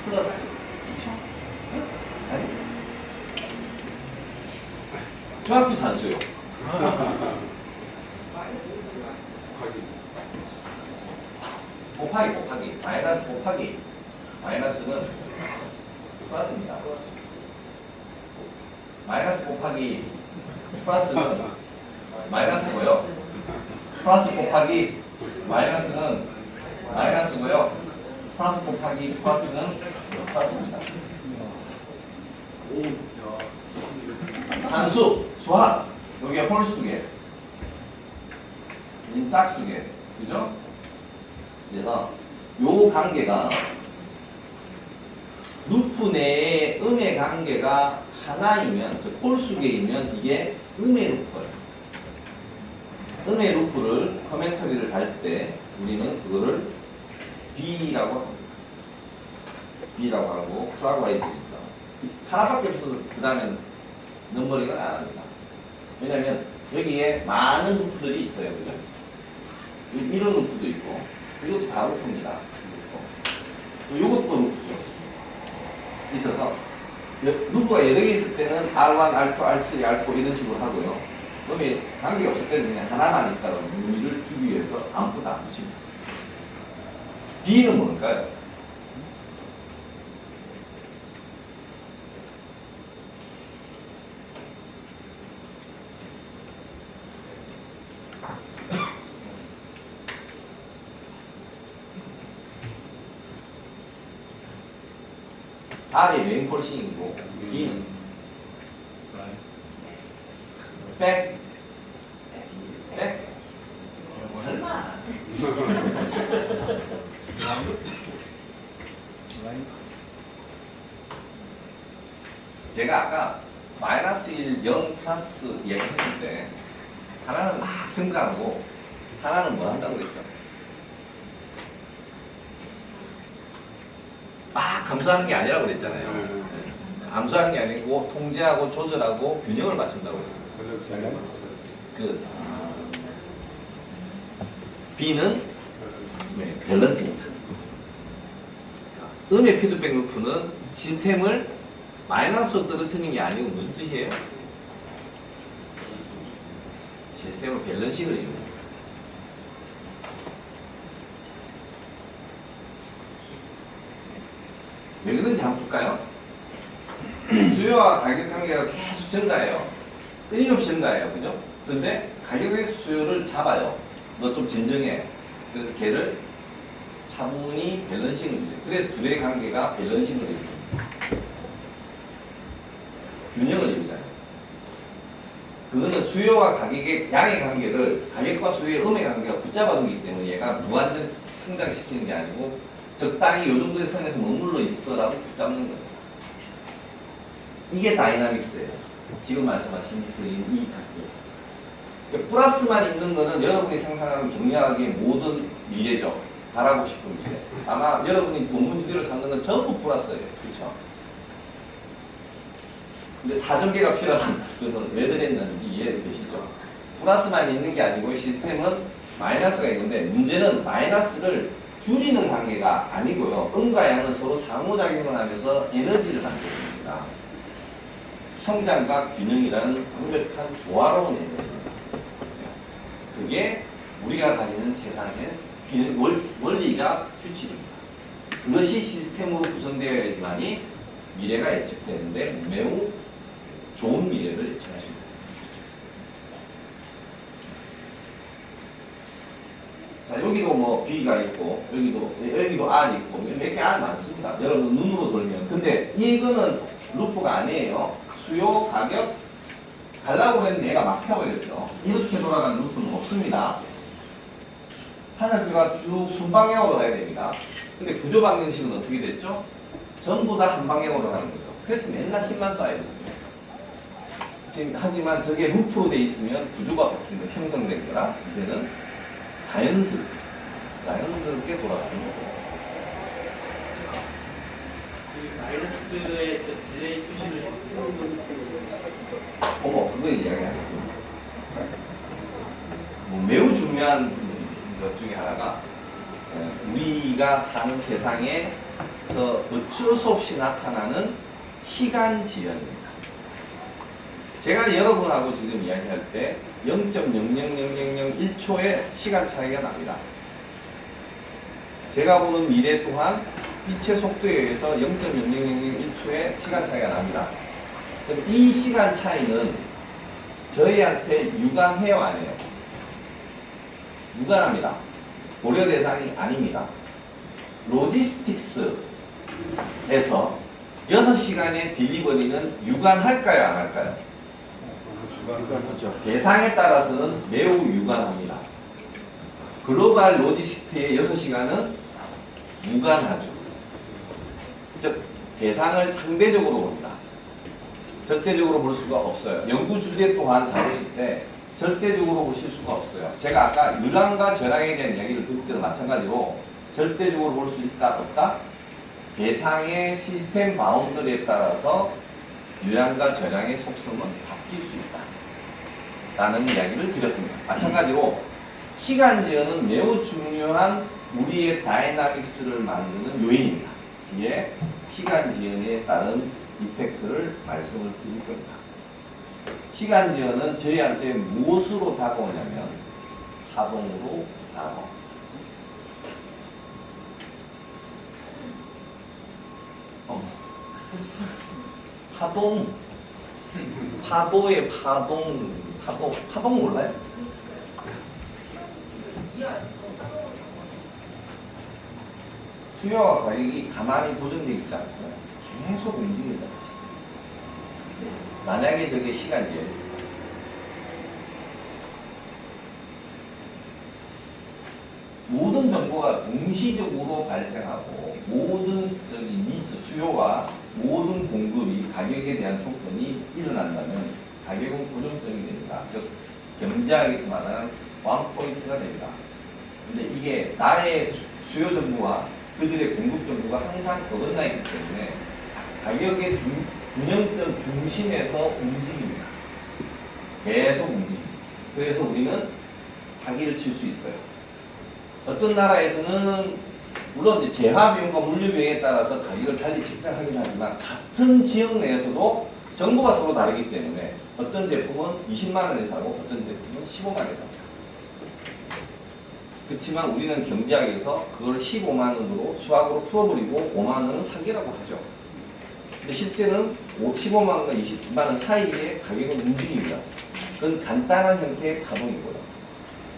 플러스. 아니? 중학교 산수요. 곱하기 마이너스 곱하기 마이너스는 플러스입니다. 마이너스 곱하기 플러스는 마이너스고요. 플러스 곱하기 마이너스는 마이너스고요. 플러스 곱하기 플러스는 플러스입니다. 산수, 수학, 여기에 홀수계, 짝수계, 그죠? 그래서 요 관계가 루프 내에 음의 관계가 하나이면, 즉 홀수계이면 이게 음의 루프예요. 음의 루프를 커멘터리를 달 때 우리는 그거를 B라고 합니다. B라고 하고 클락와이즈입니다. 하나밖에 없어서 그 다음에 넘버링은 안 합니다. 왜냐면 여기에 많은 루프들이 있어요. 그죠? 이런 루프도 있고 이것도 다 루프입니다. 이것도 루프죠. 있어서 루프가 여러 개 있을 때는 R1, R2, R3, R4 이런 식으로 하고요. 그러면 관계가 없을 때는 그냥 하나만 있다가 의미를 주기 위해서 아무것도 안 붙입니다. B는 뭘까요? R이 메인폴싱이고 B는 백 설마 제가 아까 마이너스 1, 0, 플러스 얘기했을 때 하나는 막 증가하고 하나는 뭐 한다고 그랬죠? 막 감소하는 게 아니라고 그랬잖아요. 네. 감소하는 게 아니고 통제하고 조절하고 균형을 맞춘다고 했습니다. 그 B는 네, 밸런스입니다. 음의 피드백 루프는 시스템을 마이너스로 떨어뜨리는 게 아니고 무슨 뜻이에요? 시스템을 밸런싱을 이루는 거예요. 왜 그런지 한번 볼까요? 수요와 가격 관계가 계속 증가해요. 끊임없이 증가해요. 그죠? 그런데 가격의 수요를 잡아요. 너 좀 진정해. 그래서 걔를 차분히 밸런싱을 이루죠. 그래서 둘의 관계가 밸런싱을 이루죠. 균형을 이루잖아요. 그거는 수요와 가격의 양의 관계를 가격과 수요의 음의 관계가 붙잡아두기 때문에 얘가 무한정 성장시키는 게 아니고 적당히 요 정도의 선에서 머물러 있어라도 붙잡는 거예요. 이게 다이나믹스예요. 지금 말씀하신 이 관계. 그러니까 플러스만 있는 거는 여러분이 상상하는 경량하게 모든 미래죠. 바라고 싶은 미래. 아마 여러분이 본문 주제로 삼는 건 전부 플러스예요. 그렇죠? 근데 사전개가 필요한 말씀은 왜 드렸는지 이해되시죠? 플러스만 있는 게 아니고 시스템은 마이너스가 있는데 문제는 마이너스를 줄이는 관계가 아니고요. 음과 양은 서로 상호작용을 하면서 에너지를 만들어줍니다. 성장과 균형이라는 완벽한 조화로운 에너지입니다. 그게 우리가 가지는 세상의 원리가 규칙입니다. 그것이 시스템으로 구성되어야지만이 미래가 예측되는데 매우 좋은 미래를 예측할 수 있습니다. 자, 여기도 뭐 B가 있고 여기도 R 있고 몇 개 R 많습니다. 여러분 눈으로 돌면. 근데 이거는 루프가 아니에요. 수요, 가격 가려고 했는데 얘가 막혀버렸죠. 이렇게 돌아가는 루프는 없습니다. 화살표가 쭉 순방향으로 가야 됩니다. 근데 구조 방정식은 어떻게 됐죠? 전부 다 한 방향으로 가는 거죠. 그래서 맨날 힘만 써야 돼요. 하지만 저게 루프로 돼 있으면 구조가 바뀐 거, 형성된 거라 이제는 자연스럽게 돌아가는 거고. 마이너스의 딜레이 표시를 어머, 그거 이야기하겠군요. 뭐 매우 중요한 것 중에 하나가 우리가 사는 세상에서 어쩔 수 없이 나타나는 시간 지연입니다. 제가 여러분하고 지금 이야기할 때 0.00001초의 시간 차이가 납니다. 제가 보는 미래 또한 빛의 속도에 의해서 0.00001초의 시간 차이가 납니다. 그럼 이 시간 차이는 저희한테 유감해요, 안 해요? 유감합니다. 고려 대상이 아닙니다. 로지스틱스에서 6시간의 딜리버리는 유감할까요, 안 할까요? 그렇죠. 대상에 따라서는 매우 유감합니다. 글로벌 로지스틱의 6시간은 무관하죠. 즉 대상을 상대적으로 봅니다. 절대적으로 볼 수가 없어요. 연구 주제 또한 잡으실 때 절대적으로 보실 수가 없어요. 제가 아까 유랑과 저랑에 대한 이야기를 들을 때도 마찬가지로 절대적으로 볼 수 있다 없다? 대상의 시스템 바운더리에 따라서 유랑과 저랑의 속성은 바뀔 수 있다 라는 이야기를 드렸습니다. 마찬가지로 시간 지연은 매우 중요한 우리의 다이나믹스를 만드는 요인입니다. 뒤에 시간 지연에 따른 이펙트를 말씀을 드릴 겁니다. 시간 지연은 저희한테 무엇으로 다가오냐면 파동으로 다가옵니다. 파도의 파동 몰라요? 수요와 가격이 가만히 고정되어 있지 않고 계속 움직인다. 만약에 저게 시간이에요. 모든 정보가 동시적으로 발생하고 모든 수요와 모든 공급이 가격에 대한 조건이 일어난다면 가격은 고정적이 됩니다. 즉 경제학에서 말하는 원포인트가 됩니다. 근데 이게 나의 수요 정보와 그들의 공급 정보가 항상 어긋나 있기 때문에 가격의 균형점 중심에서 움직입니다. 계속 움직입니다. 그래서 우리는 사기를 칠 수 있어요. 어떤 나라에서는 물론 이제 재화 비용과 물류 비용에 따라서 가격을 달리 책정하긴 하지만 같은 지역 내에서도 정보가 서로 다르기 때문에 어떤 제품은 20만 원에 사고 어떤 제품은 15만 원에 삽니다. 그렇지만 우리는 경제학에서 그걸 15만 원으로 수학으로 풀어버리고 5만 원은 사기라고 하죠. 근데 실제는 15만 원과 20만 원 사이에 가격은 움직입니다. 그건 간단한 형태의 파동이고요.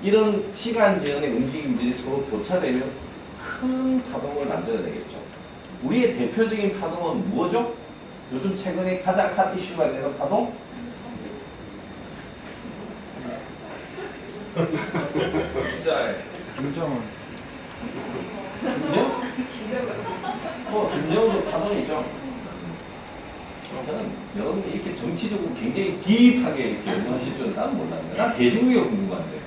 이런 시간 지연의 움직임들이 서로 교차되면 큰 파동을 만들어내겠죠. 우리의 대표적인 파동은 무엇이죠? 요즘 최근에 가장 핫 이슈가 되는 파동? 쌀. 김정은. 김정? 김정은도 파동이죠. 저는 여러분이 이렇게 정치적으로 굉장히 딥하게 이렇게 연구하실 줄은 나는 몰랐는데 난 돼지고기가 궁금한데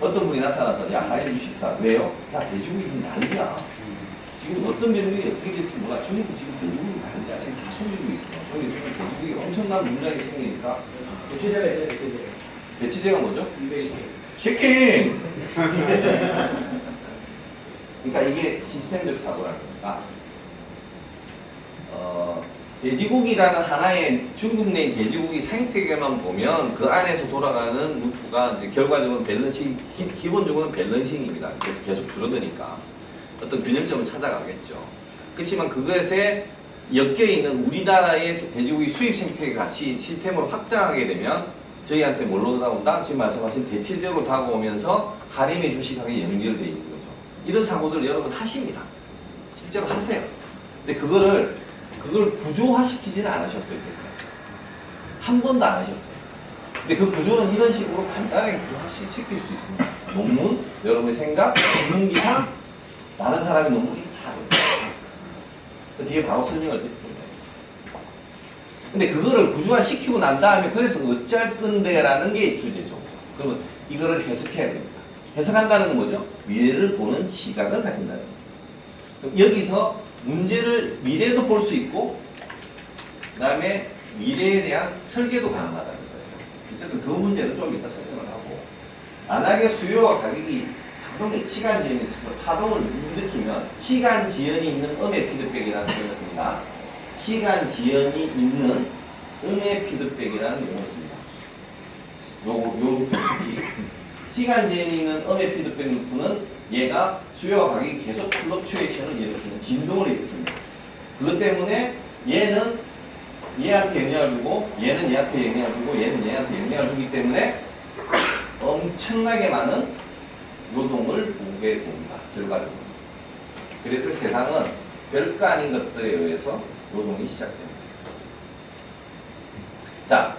어떤 분이 나타나서 야 하이드 주식사 왜요? 야 돼지고기 지금 난리야. 지금 어떤 병력이 어떻게 될지 몰라. 중국 지금 돼지고기 난리야. 지금 다 소리고 있어. 근데 지금 돼지고기가 엄청난 문제가 생기니까 대체제가 있어요, 대체제. 대체제가 뭐죠? 치킨! 그러니까 이게 시스템적 사고라는 겁니다. 돼지고기라는 하나의 중국 내 돼지고기 생태계만 보면 그 안에서 돌아가는 루프가 이제 결과적으로 밸런싱, 기본적으로는 밸런싱입니다. 계속 줄어드니까 어떤 균형점을 찾아가겠죠. 그렇지만 그것에 엮여 있는 우리나라의 돼지고기 수입 생태계 같이 시스템으로 확장하게 되면 저희한테 뭘로 다가온다? 지금 말씀하신 대체적으로 다가오면서 할인의 주식하게 연결되어 있는 거죠. 이런 사고들 여러분 하십니다. 실제로 하세요. 근데 그걸 구조화시키지는 않으셨어요, 지금까지. 한 번도 안 하셨어요. 근데 그 구조는 이런 식으로 간단하게 구조화시킬 수 있습니다. 논문, 여러분의 생각, 전문기사, 다른 사람의 논문이 다 됩니다. 그 뒤에 바로 설명을 드릴게요. 근데 그거를 구조화시키고 난 다음에 그래서 어쩔 건데라는 게 주제죠. 그러면 이거를 해석해야 됩니다. 해석한다는 건 뭐죠? 미래를 보는 시각을 가진다는 거예요. 여기서 문제를 미래도 볼 수 있고 그 다음에 미래에 대한 설계도 가능하다는 거예요. 어쨌든 그 문제는 좀 이따 설명을 하고 만약에 수요와 가격이 파동이 시간 지연이 있어서 파동을 일으키면 시간 지연이 있는 음의 피드백이라는 표현을 씁니다. 시간 지연이 있는 음의 피드백이라는 용어를 씁니다. 요 특히 시간 지연이 있는 음의 피드백 루프는 얘가 수요와 가격이 계속 플럭추에이션을 일으키는 진동을 일으킵니다. 그것 때문에 얘는 얘한테 영향을 주고 얘는 얘한테 영향을 주고 얘는 얘한테 영향을 주기 때문에 엄청나게 많은 노동을 보게 됩니다. 결과적으로. 그래서 세상은 별거 아닌 것들에 의해서 노동이 시작됩니다. 자,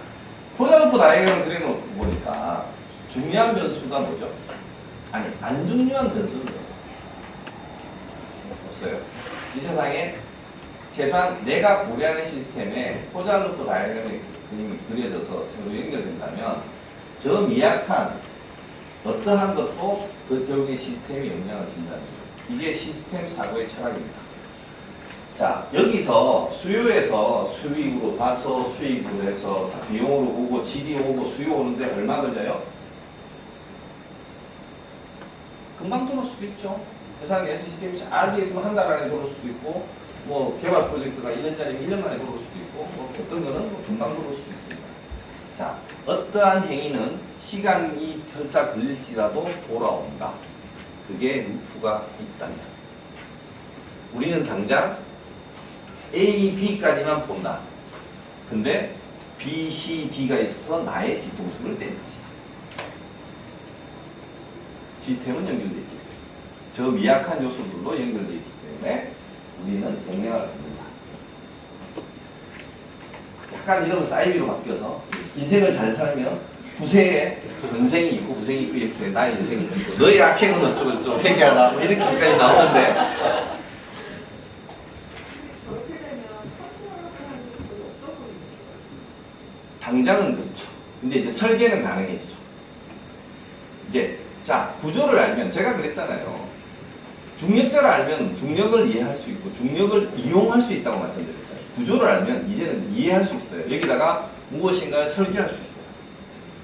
포자루프 다이어그램 그려놓고 보니까 중요한 변수가 뭐죠? 아니, 안 중요한 변수는 없어요. 이 세상에 최소한 내가 고려하는 시스템에 포자루프 다이어그램이 그림이 그려져서 서로 연결된다면 저 미약한 어떠한 것도 그 결국에 시스템에 영향을 준다는 거죠. 이게 시스템 사고의 철학입니다. 자, 여기서 수요에서 수익으로 봐서 수익으로 해서 비용으로 오고 질이 오고 수요 오는데 얼마 걸려요? 금방 들어올 수도 있죠. 세상에 시스템이 잘 되어 있으면 한 달 안에 들어올 수도 있고 뭐 개발 프로젝트가 1년짜리면 1년 만에 들어올 수도 있고 뭐 어떤 거는 뭐 금방 들어올 수도 있습니다. 자, 어떠한 행위는 시간이 설사 걸릴지라도 돌아온다. 그게 루프가 있다면 우리는 당장 A, B까지만 본다. 근데 B, C, D가 있어서 나의 뒤통수를 때리는 것이다. 시스템은 연결되어 있기 때문에 저 미약한 요소들로 연결되어 있기 때문에 우리는 영향을 받는다. 약간 이러면 사이비로 바뀌어서 인생을 잘 살면 부세에 전생이 있고 부생이 있고 이렇게 나의 인생이 있고 너의 악행은 어쩌고 좀 회개하라 뭐 이렇게까지 나오는데 그렇게 되면 컨트롤하는 게 별로 없어 보이네. 당장은 그렇죠. 근데 이제 설계는 가능해지죠. 이제 자, 구조를 알면 제가 그랬잖아요. 중력자를 알면 중력을 이해할 수 있고 중력을 이용할 수 있다고 말씀드렸잖아요. 구조를 알면 이제는 이해할 수 있어요. 여기다가 무엇인가를 설계할 수 있어요.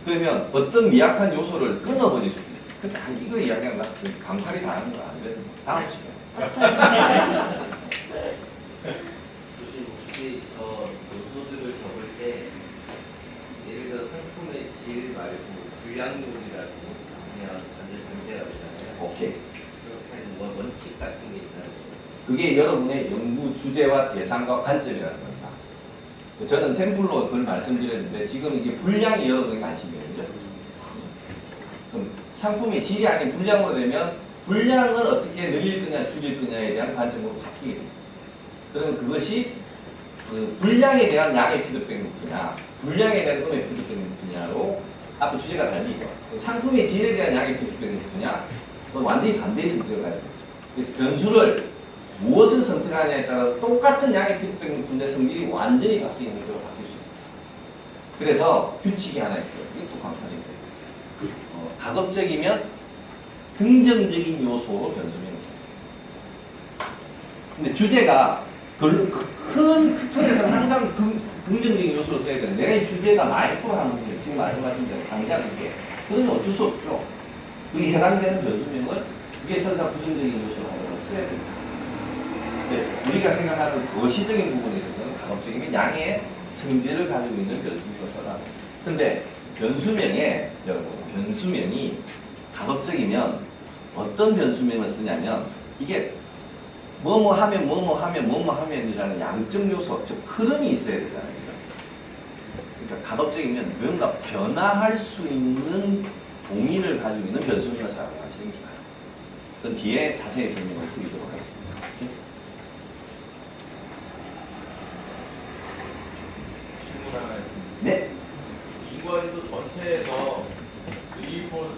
그러면 어떤 미약한 요소를 끊어버릴 수도 있어요. 근데 이거 이야기하면 감탄이 다 하는 거 아니거든요. 다음 시간에. 혹시 저 요소들을 적을 때 예를 들어 상품의 질 말고 불량률이라고 그냥 완전 전제라고 하잖아요. 오케이. 그렇게 하는 원칙 같은 게 있나요? 그게 여러분의 연구 주제와 대상과 관점이라는 겁니다. 저는 샘플로 그걸 말씀드렸는데 지금 이게 분량이 여러분의 관심이거든요. 그럼 상품의 질이 아닌 분량으로 되면 분량을 어떻게 늘릴 거냐 줄일 거냐에 대한 관점으로 바뀌게 됩니다. 그러면 그것이 그 분량에 대한 양의 피드백 루프냐 분량에 대한 음의 피드백 루프냐로 앞에 주제가 달리죠. 상품의 질에 대한 양의 피드백 루프냐 그건 완전히 반대의 선택을 가야 되죠. 그래서 변수를 무엇을 선택하냐에 따라서 똑같은 양의 피드백 루프인데 성질이 완전히 바뀌는 형태로 바뀔 수 있습니다. 그래서 규칙이 하나 있어요. 이것도 간판인데 가급적이면 긍정적인 요소로 변수명을 써요. 근데 주제가 큰 틀에서는 항상 긍정적인 요소로 써야 되는데 내가 이 주제가 마이크로 하는 게 지금 말씀하신 대로 당장 이게 그러면 어쩔 수 없죠. 그게 해당되는 변수명을 그게 설사 부정적인 요소로 하려고 써야 됩니다. 네, 우리가 생각하는 거시적인 부분에 있어서는 가급적이면 양의 성질을 가지고 있는 변수명을 써라. 근데 변수명에 여러분 변수명이 가급적이면 어떤 변수명을 쓰냐면 이게 뭐뭐 하면 뭐뭐 하면 뭐뭐 하면이라는 양적 요소, 즉 흐름이 있어야 되잖아요. 그러니까 가급적이면 뭔가 변화할 수 있는 동의를 가지고 있는 변수명을 사용하시는 게 좋아요. 그건 뒤에 자세히 설명을 드리도록 하겠습니다. 질문 하나 있습니다. 네. 인과지수 전체에서 리포스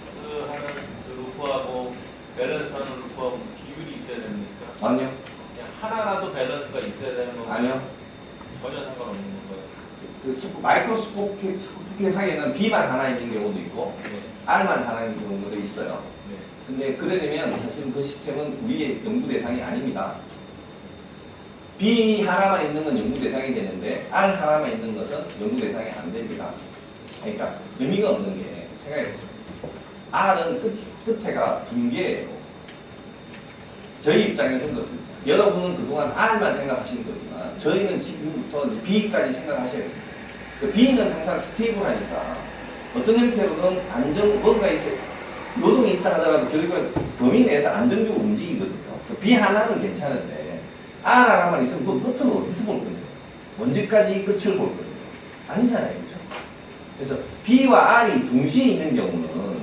하는 그 루프하고 밸런스 하는 루프하고 비율이 있어야 됩니까? 아니요. 그냥 하나라도 밸런스가 있어야 되는 건가요? 아니요. 전혀 상관없는 건가요? 그 마이크로스코픽하게는 B만 하나 있는 경우도 있고 네. R만 하나 있는 경우도 있어요. 네. 근데 그래 되면 사실 그 시스템은 우리의 연구 대상이 아닙니다. B 하나만 있는 건 연구 대상이 되는데 R 하나만 있는 것은 연구 대상이 안 됩니다. 그러니까 의미가 없는 게 생각해보세요. R은 끝에가 빈개예요. 저희 입장에서는 그렇습니다. 여러분은 그동안 R만 생각하시는 거지만 저희는 지금부터 B까지 생각하셔야 됩니다. 그 B는 항상 스테이블하니까 어떤 형태로든 뭔가 이렇게 노동이 있다 하더라도 결국은 범위 내에서 안정적으로 움직이거든요. 그 B 하나는 괜찮은데 R 하나만 있으면 그 끝은 어디서 볼 건데요? 언제까지 이 끝을 볼 건데요? 아니잖아요. 그렇죠? 그래서 B와 R이 동시에 있는 경우는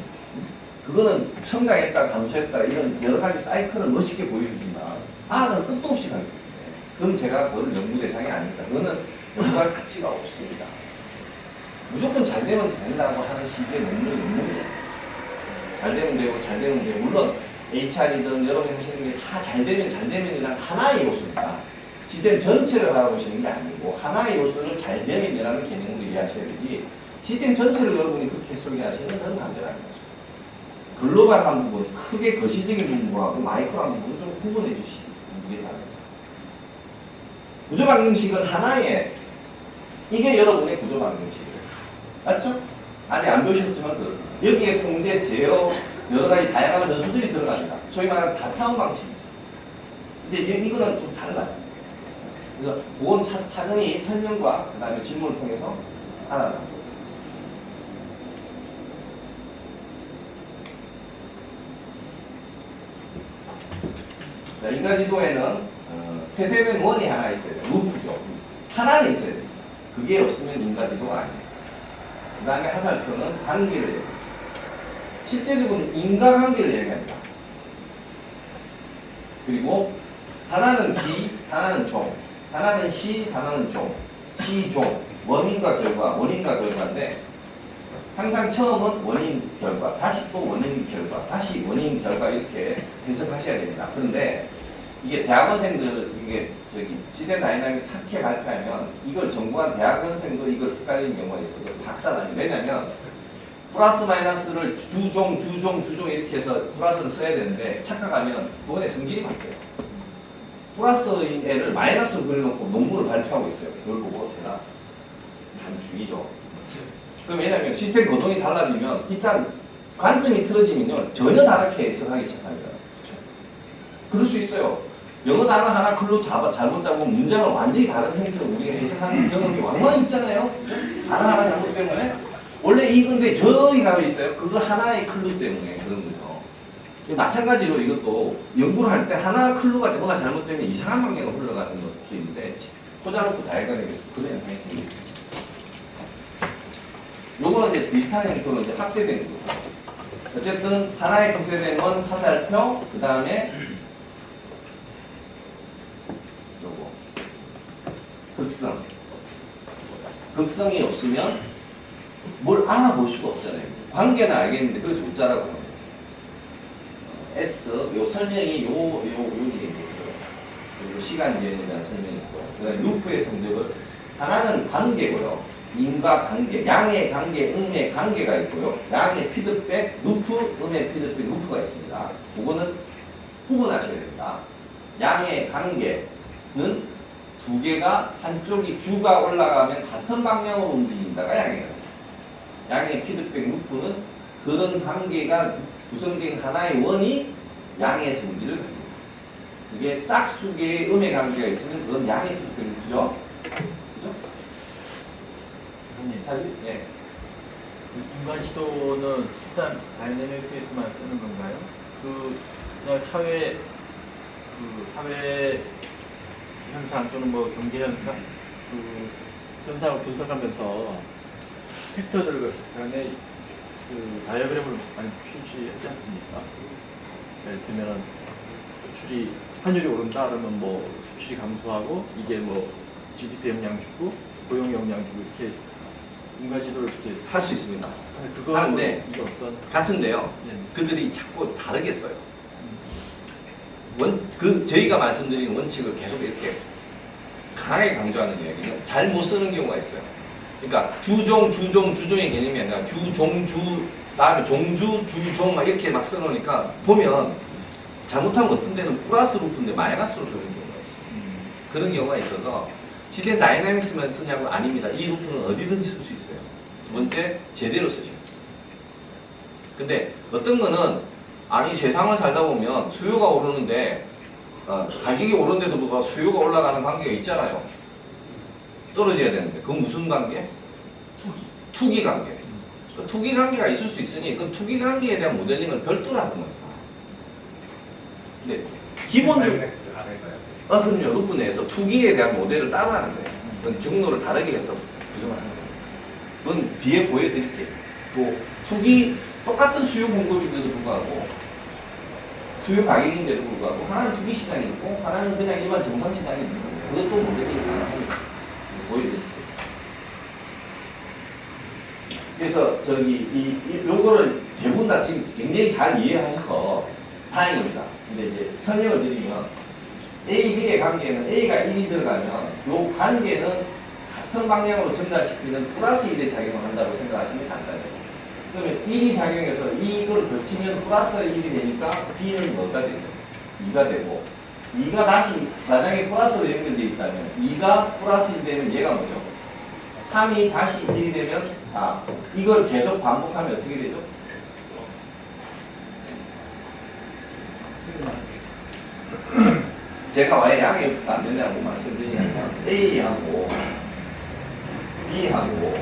그거는 성장했다, 감소했다 이런 여러 가지 사이클을 멋있게 보여주지만 R은 끝도 없이 가기 때문에 그럼 제가 그걸 연구 대상이 아닙니다. 그거는 연구할 가치가 없습니다. 무조건 잘 되면 된다고 하는 시기에 논문이 없는 거예요. 잘 되면 되고 잘 되면 되고 물론 HR이든 여러분이 하시는 게 다 잘 되면이란 하나의 요소입니다. 시스템 전체를 바라보시는 게 아니고 하나의 요소를 잘 되면이라는 개념으로 이해하셔야 되지 시스템 전체를 여러분이 그렇게 설계하시는 건 반대라는 거죠. 글로벌한 부분, 크게 거시적인 부분하고 마이크로한 부분을 좀 구분해 주시기 바랍니다. 구조방정식은 하나의 이게 여러분의 구조방정식이에요. 맞죠? 아직 안 배우셨지만 그렇습니다. 여기에 통제, 제어, 여러 가지 다양한 변수들이 들어갑니다. 소위 말하는 다차원 방식이죠. 이제 이거는 좀 달라요. 그래서 그건 차근히 설명과 그 다음에 질문을 통해서 알아가도록 하겠습니다. 인과지도에는 폐쇄된 원이 하나 있어야 돼요. 루프죠. 하나는 있어야 돼요. 그게 없으면 인과지도가 아니에요. 그 다음에 화살표는 관계를 얘기해요. 실제적으로 인과관계를 얘기합니다. 그리고 하나는 비, 하나는 종, 하나는 시, 하나는 종, 시, 종, 원인과 결과, 원인과 결과인데 항상 처음은 원인, 결과, 다시 또 원인, 결과, 다시 원인, 결과 이렇게 해석하셔야 됩니다. 그런데 이게 대학원생들 이게 지대 다이나믹스 학회 발표하면 이걸 전공한 대학원생도 이걸 헷갈리는 경우가 있어서 박사나요. 왜냐면 플러스 마이너스를 주종 이렇게 해서 플러스를 써야 되는데 착각하면 그번에 성질이 바뀌어요. 플러스인 애를 마이너스로 그려놓고 논문을 발표하고 있어요. 그걸 보고 제가 단주의죠. 그럼 왜냐면 시스템 거동이 달라지면 일단 관점이 틀어지면요 전혀 다르게 해석하기 시작합니다. 그럴 수 있어요. 영어 단어 하나 글로 잘못 잡으면 문장을 완전히 다른 형태로 우리가 해석하는 경험이 왕왕 있잖아요. 단어 하나 잘못 때문에 원래 이건데 저기 가고 있어요. 그거 하나의 클루 때문에 그런 거죠. 마찬가지로 이것도 연구를 할 때 하나 클루가 뭐가 잘못되면 이상한 방향으로 흘러가는 것도 있는데 꽂아놓고 다이어그램에서 그런 현상이 생깁니다. 요거는 이제 비슷한 형태로 이제 확대되는 거죠. 어쨌든 하나의 확대된 건 화살표, 그 다음에 요거 극성. 극성이 없으면 뭘 알아볼 수가 없잖아요. 관계는 알겠는데 그걸 숫자라고 합니다. S, 요 설명이 여기 있고요. 그리고 시간 이해에 대한 설명이 있고요. 그 다음에 루프의 성적을 하나는 관계고요. 인과 관계, 양의 관계, 음의 관계가 있고요. 양의 피드백, 루프, 음의 피드백, 루프가 있습니다. 그거는 구분하셔야 됩니다. 양의 관계는 두 개가 한쪽이 주가 올라가면 같은 방향으로 움직인다가 양의 관계. 양의 피드백 루프는 그런 관계가 구성된 하나의 원이 양의 성질을 가집니다. 그게 짝수계의 음의 관계가 있으면 그건 양의 특징이 그죠? 그죠? 사실 예. 인간 시도는 일단 다이내믹스에서만 쓰는 건가요? 그냥 사회 현상 또는 뭐 경제 현상 현상을 분석하면서 팩터들 간의 다이어그램을 많이 표시하지 않습니까? 예를 들면 수출이 환율이 오른다 그러면 뭐 수출이 감소하고 이게 뭐 GDP 영향 주고 고용 영향 주고 이렇게 인간 지도를 이렇게 할 수 있습니다. 그거 하는데 이게 어떤 같은데요. 네. 그들이 자꾸 다르게 써요. 저희가 말씀드린 원칙을 계속 이렇게 강하게 강조하는 이야기는 잘 못 쓰는 경우가 있어요. 그러니까 주종의 개념이 아니라 다음에 주종 막 이렇게 막 써놓으니까 보면 잘못하면 어떤 데는 플러스 루프인데 마이너스로 들는 경우가 있어요. 그런 경우가 있어서 시대 다이내믹스만 쓰냐고 아닙니다. 이 루프는 어디든지 쓸 수 있어요. 두 번째, 제대로 쓰셔야 돼요. 근데 어떤 거는 아니 세상을 살다 보면 수요가 오르는데 가격이 오르는데도 불구하고 수요가 올라가는 관계가 있잖아요. 떨어져야 되는데 그건 무슨 관계? 투기 관계. 그 투기 관계가 있을 수 있으니 그 투기 관계에 대한 모델링을 별도로 하는 겁니다. 근데 기본적으로 그럼요. 루프 내에서 투기에 대한 모델을 따로 하는데 그건 경로를 다르게 해서 구성을 하는 거예요. 그건 뒤에 보여드릴게요. 또 투기 똑같은 수요 공급인데도 불구하고 수요 가격인데도 불구하고 하나는 투기 시장이 있고 하나는 그냥 일반 정상 시장이 있는 거예요. 그것도 모델링이 가능합니다. 보여드릴게요. 그래서 요거를 대부분 다 지금 굉장히 잘 이해하셔서 다행입니다. 근데 이제 설명을 드리면 A, B의 관계는 A가 1이 들어가면 요 관계는 같은 방향으로 전달시키는 플러스 1의 작용을 한다고 생각하시면 간단해요. 그러면 1이 작용해서 이걸 거치면 플러스 1이 되니까 B는 뭐가 되죠? 2가 되고 2가 다시 만약에 플러스로 연결되어 있다면 2가 플러스 1 되면 얘가 뭐죠? 3이 다시 1이 되면 4. 이걸 계속 반복하면 어떻게 되죠? 제가 왜 양이 안 되냐고 말씀드리냐면 A하고 B하고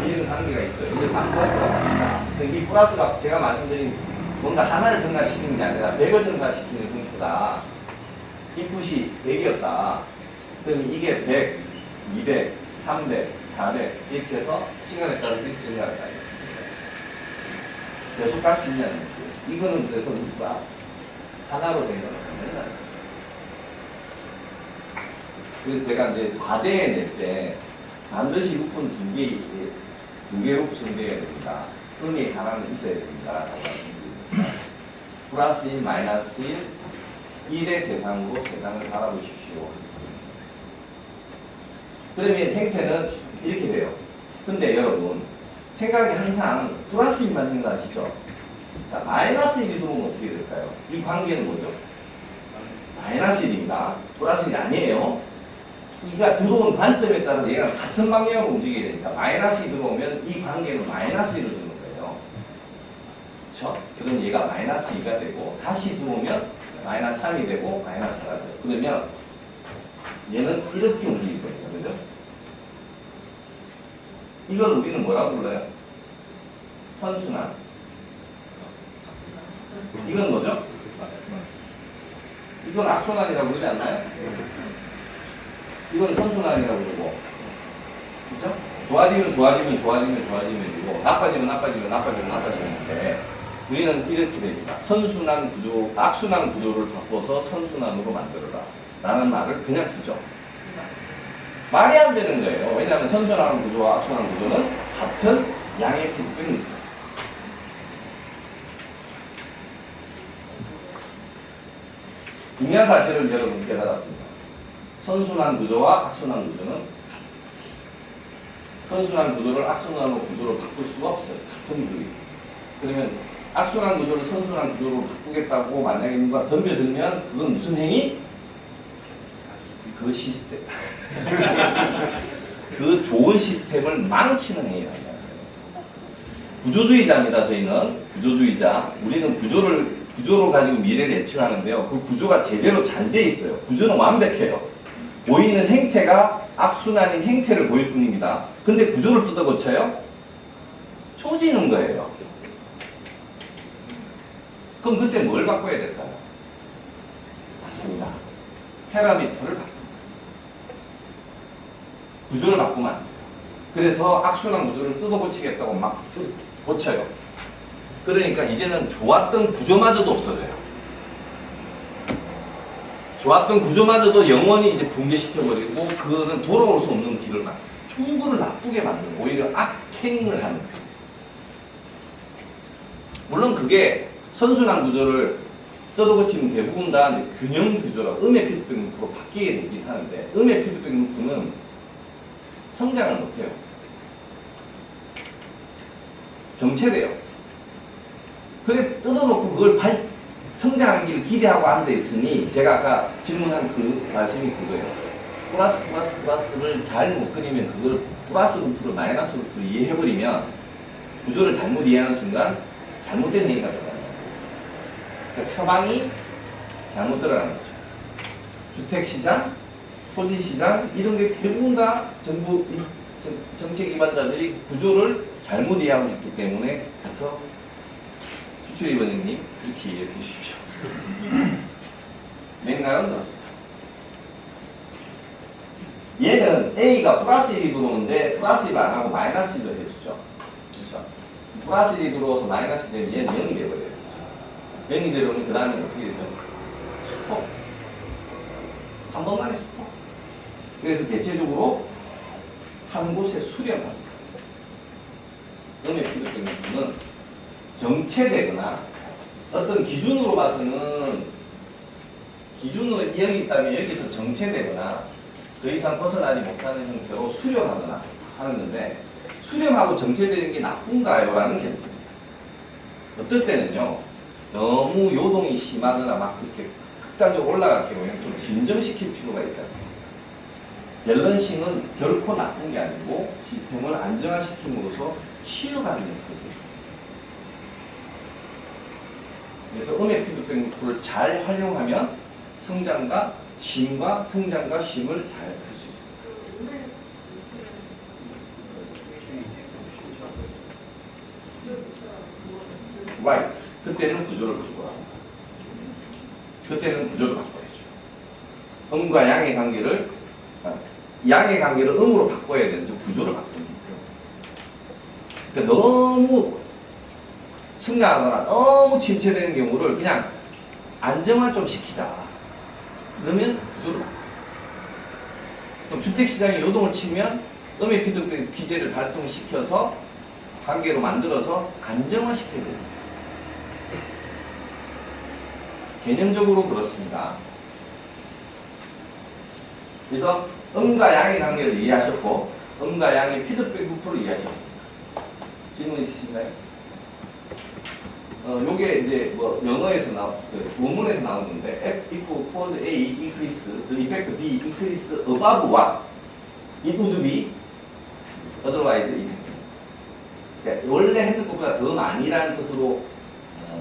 이런 관계가 있어요. 이게 다 플러스가 됩니다. 이 플러스가 제가 말씀드린 뭔가 하나를 전달시키는 게 아니라 100을 전달시키는 분포다. 인풋이 100이었다. 그럼 이게 100, 200, 300, 400 이렇게 해서 시간에 따라 이렇게 전달한다. 계속 갈 수 있냐는 거죠. 이거는 그래서 루프가 하나로 된 거는 맨날. 그래서 제가 이제 과제에 낼 때 반드시 루프는 두 개 루프 정리해야 됩니다. 음이 하나는 있어야 됩니다. 라고 말씀드립니다. 플러스 1, 마이너스 1, 1의 세상으로 세상을 바라보십시오. 그러면 행태는 이렇게 돼요. 근데 여러분, 생각이 항상 플러스 1만 생각하시죠? 자, 마이너스 1이 들어오면 어떻게 될까요? 이 관계는 뭐죠? 마이너스 1입니다. 플러스 1이 아니에요. 이가 들어온 관점에 따라서 얘가 같은 방향으로 움직여야 되니까 마이너스 2 들어오면 이 관계는 마이너스 1을 주는 거예요. 그렇죠? 그럼 얘가 마이너스 2가 되고 다시 들어오면 마이너스 3이 되고 마이너스 4가 돼요. 그러면 얘는 이렇게 움직일 거예요. 그죠? 이걸 우리는 뭐라고 불러요? 선순환. 이건 뭐죠? 이건 악순환이라고 그러지 않나요? 이건 선순환이라고 그러고, 그렇죠? 좋아지면 좋아지면이고, 나빠지는데, 우리는 이렇게 됩니다. 선순환 구조, 악순환 구조를 바꿔서 선순환으로 만들어라 라는 말을 그냥 쓰죠. 말이 안 되는 거예요. 왜냐하면 선순환 구조와 악순환 구조는 같은 양의 필수입니다. 중요한 사실을 여러분께 받았습니다. 선순환 구조와 악순환 구조는 선순환 구조를 악순환 구조로 바꿀 수가 없어요. 같은 구조이기 때문에. 그러면 악순환 구조를 선순환 구조로 바꾸겠다고 만약에 누가 덤벼들면 그건 무슨 행위? 그 시스템. 그 좋은 시스템을 망치는 행위라는 거예요. 구조주의자입니다. 저희는 구조주의자. 우리는 구조로 가지고 미래를 예측하는데요. 그 구조가 제대로 잘 돼 있어요. 구조는 완벽해요. 보이는 행태가 악순환인 행태를 보일 뿐입니다. 근데 구조를 뜯어 고쳐요? 초지는 거예요. 그럼 그때 뭘 바꿔야 될까요? 맞습니다. 패러미터를 바꿔. 구조를 바꾸면 안 돼요. 그래서 악순환 구조를 뜯어 고치겠다고 막 고쳐요. 그러니까 이제는 좋았던 구조마저도 없어져요. 좋았던 구조마저도 영원히 이제 붕괴시켜버리고 그거는 돌아올 수 없는 길을 막 총구를 나쁘게 만드는, 오히려 악행을 하는 거예요. 물론 그게 선순환 구조를 뜯어고치면 대부분 다 이제 균형 구조라고 음의 피드백 루프로 바뀌게 되긴 하는데, 음의 피드백 루프는 성장을 못해요. 정체돼요. 그래 뜯어놓고 그걸 성장하기를 기대하고 앉아있으니 제가 아까 질문한 그 말씀이 그거예요. 플러스를 잘 못 그리면 그걸 플러스 루프를 마이너스 루프를 이해해버리면 구조를 잘못 이해하는 순간 잘못된 얘기가 들어가요. 그러니까 처방이 잘못 들어가는 거죠. 주택시장, 토지시장 이런 게 대부분 다 정부 정책 기반자들이 구조를 잘못 이해하고 있기 때문에 가서 수출입원님 그렇게 이해해 주십시오. 맥락은 그렇습니다. 얘는 A가 플러스 1이 들어오는데 플러스 1 안 하고 마이너스 1을 해주죠. 그렇죠? 플러스 1이 들어와서 마이너스 되면 얘는 0이 되버려요. 0이 되려면 그 다음에 어떻게 되죠? 스톱. 한 번만에 스톱. 그래서 대체적으로 한 곳에 수렴합니다. 음의 피드백은 정체되거나 어떤 기준으로 봐서는 기준으로 여기 있다면 여기서 정체되거나 더 이상 벗어나지 못하는 형태로 수렴하거나 하는 건데, 수렴하고 정체되는 게 나쁜가요? 라는 견제입니다. 어떨 때는요, 너무 요동이 심하거나 막 그렇게 극단적으로 올라갈 경우에는 좀 진정시킬 필요가 있다. 밸런싱은 결코 나쁜 게 아니고 시스템을 안정화시킴으로써 쉬어가는 거예요. 그래서 음의 피드백 루프를 잘 활용하면 성장과 쉼과 성장과 쉼을 잘 할 수 있습니다. Right. 그때는 구조를 바꿔라. 그때는 구조를 바꿔야죠. 음과 양의 관계를 음으로 바꿔야 되는 저 구조를 바꾸는 거예요. 그러니까 너무 성장하거나 너무 침체되는 경우를 그냥 안정화 좀 시키자. 그러면 구조를 바꿔. 그럼 주택시장이 요동을 치면 음의 피드백 기제를 발동시켜서 관계로 만들어서 안정화시켜야 됩니다. 개념적으로 그렇습니다. 그래서 음과 양의 관계를 이해하셨고 음과 양의 피드백 루프를 이해하셨습니다. 질문 있으신가요? 요게 이제 뭐 영어에서 원문에서 나온 건데 F equal cause A increase the effect B increase above what? It would be otherwise it. 그러니까 원래 했던 것보다 더 많이라는 뜻으로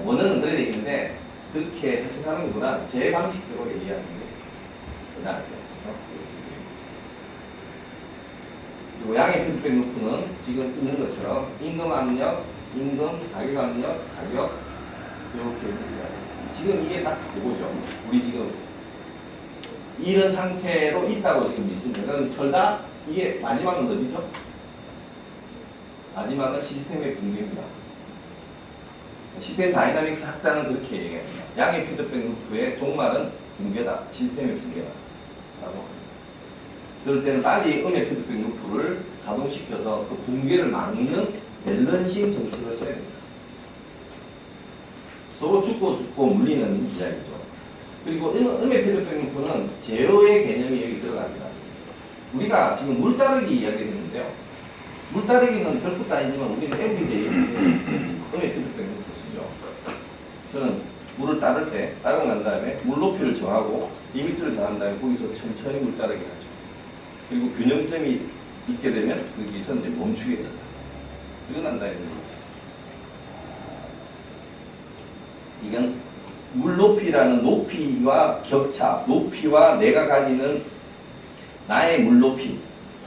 원어는 그래 돼 있는데 그렇게 해석하는 것보다 제 방식대로 이해하는 게 더 나을 그리고 양의 피드백 루프는 지금 있는 것처럼 임금 압력, 임금, 가격 압력, 가격 이렇게 됩니다. 지금 이게 딱 그거죠. 우리 지금 이런 상태로 있다고 지금 믿습니다. 그럼 절다 이게 마지막은 어디죠? 마지막은 시스템의 붕괴입니다. 시스템 다이나믹스 학자는 그렇게 얘기합니다. 양의 피드백 루프의 종말은 붕괴다. 시스템의 붕괴다. 라고 합니다. 그럴 때는 빨리 음의 피드백 루프를 가동시켜서 그 붕괴를 막는 밸런싱 정책을 써야 됩니다. 서로 죽고 물리는 이야기죠. 그리고 음의 피드백 루프는 제어의 개념이 여기 들어갑니다. 우리가 지금 물 따르기 이야기했는데요. 물 따르기는 별것도 아니지만 우리는 에브리데이 음의 피드백 루프 쓰죠. 저는 물을 따를 때 따르고 난 다음에 물 높이를 정하고 리미트를 정한 다음에 거기서 천천히 물 따르게 하죠. 그리고 균형점이 있게 되면 거기서 이제 멈추게 됩니다. 그리고 난 다음에 이건 물높이라는 높이와 격차, 높이와 내가 가지는 나의 물높이,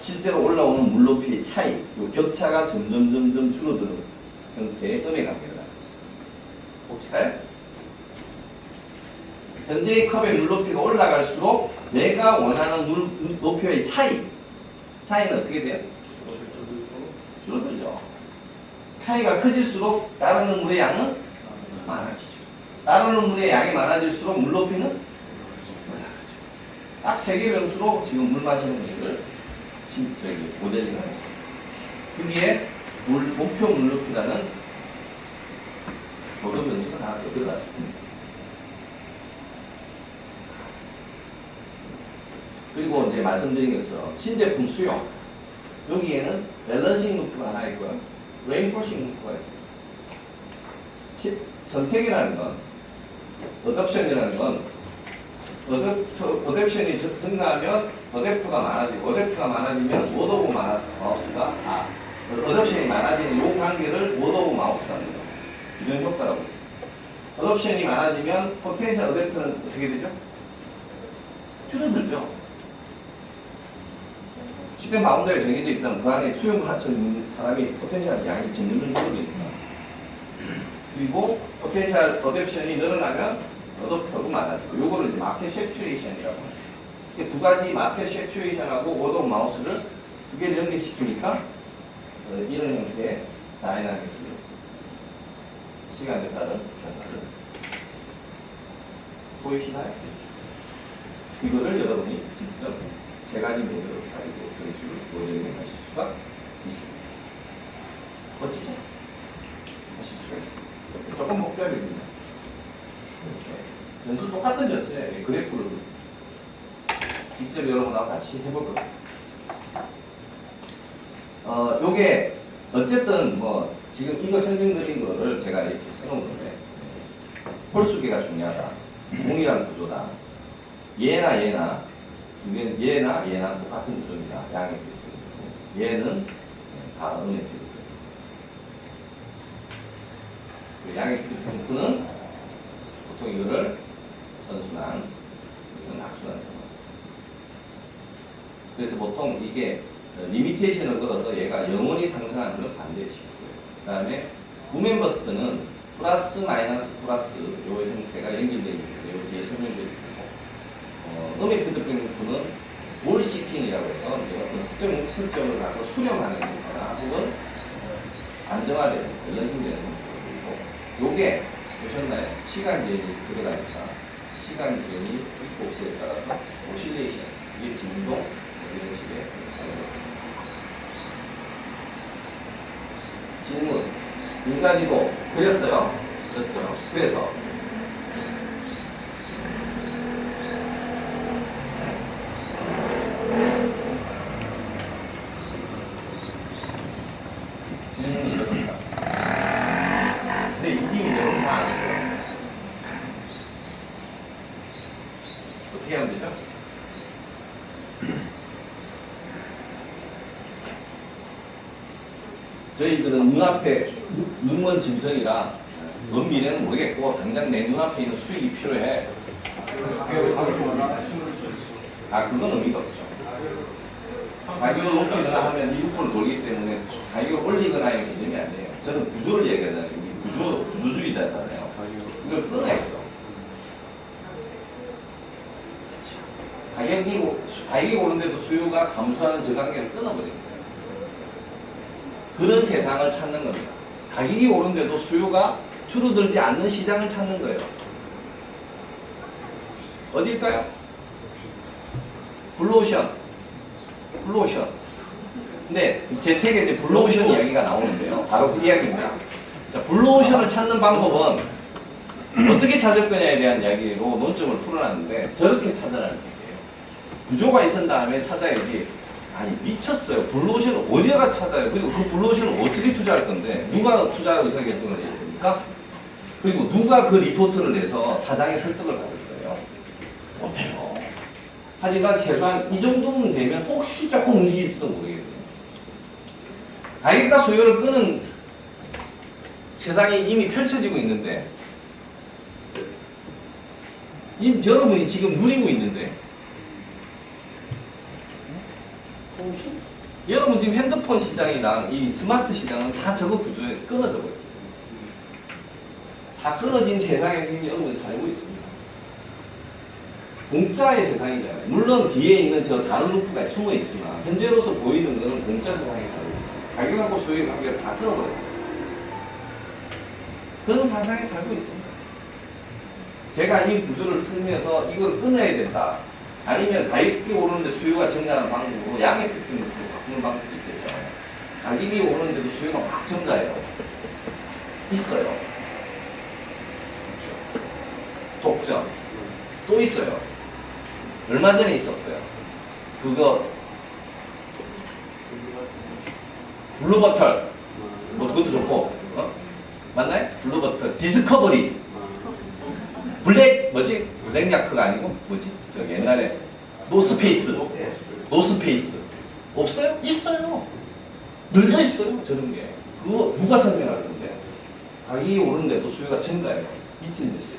실제로 올라오는 물높이의 차이, 요 격차가 점점 줄어드는 형태의 음의 관계를 가지고 있습니다. 볼까요? 현재의 컵의 물높이가 올라갈수록 내가 원하는 물 높이의 차이는 어떻게 돼요? 줄어들죠. 차이가 커질수록 따르는 물의 양은 많아지죠. 따르는 물의 양이 많아질수록 물 높이는 올라가죠. 딱 3개 변수로 지금 물 마시는 얘기를 모델링을 하겠습니다. 여기에 목표 물 높이라는 모든 변수가 하나 더 들어가죠. 그리고 이제 말씀드린 것처럼 신제품 수용, 여기에는 밸런싱 루프가 하나 있고요, 레인포싱 루프가 있어요. 선택이라는 건, 어댑션이라는 건, 어댑션이 증가하면 어댑터가 많아지고, 어댑터가 많아지면 워드 오브 마우스가, 어댑션이 많아지는 이 관계를 워드 오브 마우스가 합니다. 규정 효과라고. 어댑션이 많아지면 포텐셜 어댑터는 어떻게 되죠? 줄어들죠. 시스템 바운더리가 정해져 있다면 그 안에 수용을 합쳐 있는 사람이 포텐셜 양이 점점 줄어드니까. 그리고 포텐셜 어댑션이 늘어나면 어댑터도 많아지고, 요거를 이제 마켓 세츄레이션이라고 해요. 두 가지 마켓 세츄레이션하고 워드 오브 마우스를 두 개를 연결시키니까 이런 형태의 다이나믹스, 시간에 따른 변화를 보이시나요? 이거를 여러분이 직접 3가지 모델을 가지고 변수를 모델링하실 수가 있습니다. 멋지죠? 하실 수가 있습니다. 조금 복잡해집니다. 변수 똑같은 변수에 그래프를 직접 여러분하고 같이 해볼 겁니다. 요게 어쨌든 뭐 지금 이거 설명드린 거를 제가 이렇게 써놓은 건데, 홀수계가 중요하다, 동일한 구조다, 얘나 얘나 똑같은 구조입니다. 양의 필드. 얘는 다 음의 필드. 양의 필드 펌프는 보통 이거를 선순환, 이건 악순환. 그래서 보통 이게 리미테이션을 걸어서 얘가 영원히 상승하는 걸 반대에 시키고요. 그 다음에 무멤버스는 플러스 마이너스 플러스 요 형태가 연결되어 있는데, 요 뒤에 설명드릴게요. 음의 필드 펌프는 볼 시킹이라고 해서 어떤 특정 특정을 갖고 수렴하는 거나 혹은 안정화되는 연승되는 거고, 요게 보셨나요? 시간 지연이 들어가니까 시간 지연이 있고 없고에 따라서 오실레이션, 이게 진동, 이런 식의 질문, 여기까지도 그렸어요. 그래서 질문이 이렇습니다. 근데 이게 여러분 다 아시죠? 어떻게 하면 되죠? 저희들은 눈앞에 눈먼 짐승이라 먼 미래는 모르겠고, 당장 내 눈앞에 있는 수익이 필요해. 그건 의미가 없죠. 가격을 높이거나 하면 이 부분을 돌기 때문에 가격을 올리거나 이런 개념이 안 돼요. 저는 구조를 얘기하잖아요. 구조주의자잖아요. 이걸 끊어야죠. 가격이 오른데도 수요가 감소하는 저 관계를 끊어버리는 거예요. 그런 세상을 찾는 겁니다. 가격이 오른데도 수요가 줄어들지 않는 시장을 찾는 거예요. 어딜까요? 블루오션. 근데 제 책에 이제 블루오션 이야기가 나오는데요. 바로 그 이야기입니다. 자, 블루오션을 찾는 방법은 어떻게 찾을 거냐에 대한 이야기로 논점을 풀어놨는데, 저렇게 찾아라는 얘기예요. 구조가 있은 다음에 찾아야지. 아니 미쳤어요. 블루오션을 어디다가 찾아요? 그리고 그 블루오션을 어떻게 투자할 건데, 누가 투자 의사결정을 해야 됩니까? 그리고 누가 그 리포트를 내서 사장의 설득을 받을 거예요? 못해요. 하지만 최소한 이 정도는 되면 혹시 조금 움직일지도 모르겠네요. 가격과 수요를 끄는 세상이 이미 펼쳐지고 있는데, 여러분이 지금 누리고 있는데 여러분 지금 핸드폰 시장이랑 이 스마트 시장은 다 저거 구조에 끊어져 버렸어요. 다 끊어진 세상에 지금 여러분이 살고 있습니다. 공짜의 세상이잖아요. 물론 뒤에 있는 저 다른 루프가 숨어 있지만 현재로서 보이는 거는 공짜 세상에 살고 있어요. 가격하고 소유의 관계를 다 끊어버렸어요. 그런 세상에 살고 있습니다. 제가 이 구조를 풀면서 이걸 끊어야 된다. 아니면 가격이 오르는데 수요가 증가하는 방법으로 양의 필증을 바꾸는 방법이 있겠죠. 가격이 오르는데도 수요가 막 증가해요. 있어요. 독점. 또 있어요. 얼마 전에 있었어요. 그거 블루버털. 뭐 그것도 좋고. 맞나요? 블루버털. 디스커버리. 블랙 뭐지? 블랙 야크가 아니고 뭐지? 저 옛날에 노스페이스. 노스페이스. 없어요? 있어요. 늘려 있어요. 저런 게. 그거 누가 설명할 건데? 가격이 오르는데도 수요가 증가해요. 미친 듯이.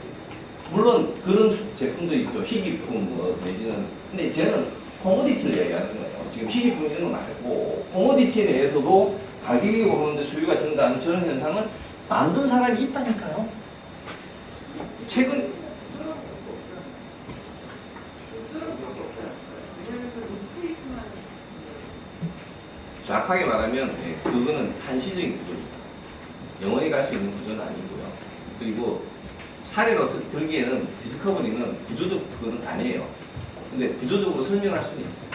물론 그런 제품도 있죠. 희귀품 뭐 내지는. 근데 쟤는 코모디티를 얘기하는 거예요. 지금 희귀품 이런 거 말고 코모디티 내에서도 가격이 오르는데 수요가 증가하는 저런 현상을 만든 사람이 있다니까요. 최근 정확하게 말하면 그거는 한시적인 구조입니다. 영원히 갈 수 있는 구조는 아니고요. 그리고 사례로 들기에는 디스커버리는 구조적 그건 아니에요. 근데 구조적으로 설명할 수는 있어요.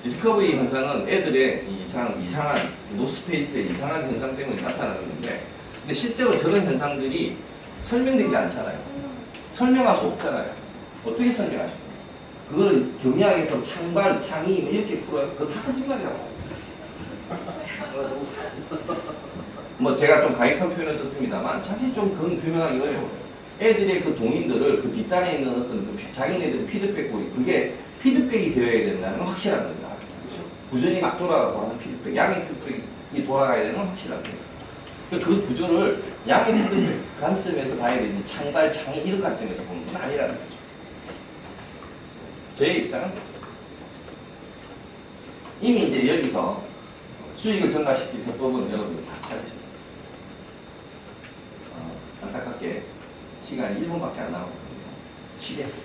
디스커버리 현상은 애들의 이상한 노스페이스의 이상한 현상 때문에 나타나는 건데, 근데 실제로 저런 현상들이 설명되지 않잖아요. 설명할 수 없잖아요. 어떻게 설명하십니까? 그걸 경리학에서 창발, 창의 뭐 이렇게 풀어요. 그거 다 거짓말이라고. 뭐 제가 좀 가익한 표현을 썼습니다만 사실 좀 그건 규명하기 어려워요. 애들의 그 동인들을 그 뒷단에 있는 어떤 그 자기네들의 피드백 고리, 그게 피드백이 되어야 된다는 건 확실한 겁니다. 그렇죠? 구전이 막 돌아가고 하는 피드백, 양의 피드백이 돌아가야 되는 건 확실한 겁니다. 그 구조를 양의 피드백 관점에서 봐야 되지 창발, 창의 이런 관점에서 보는 건 아니라는 거죠. 제 입장은 그렇습니다. 이미 이제 여기서 수익을 증가시킬 해법은 여러분이 다 찾으셨어요. 안타깝게 시간이 1분밖에 안 남았거든요. 쉬겠어요.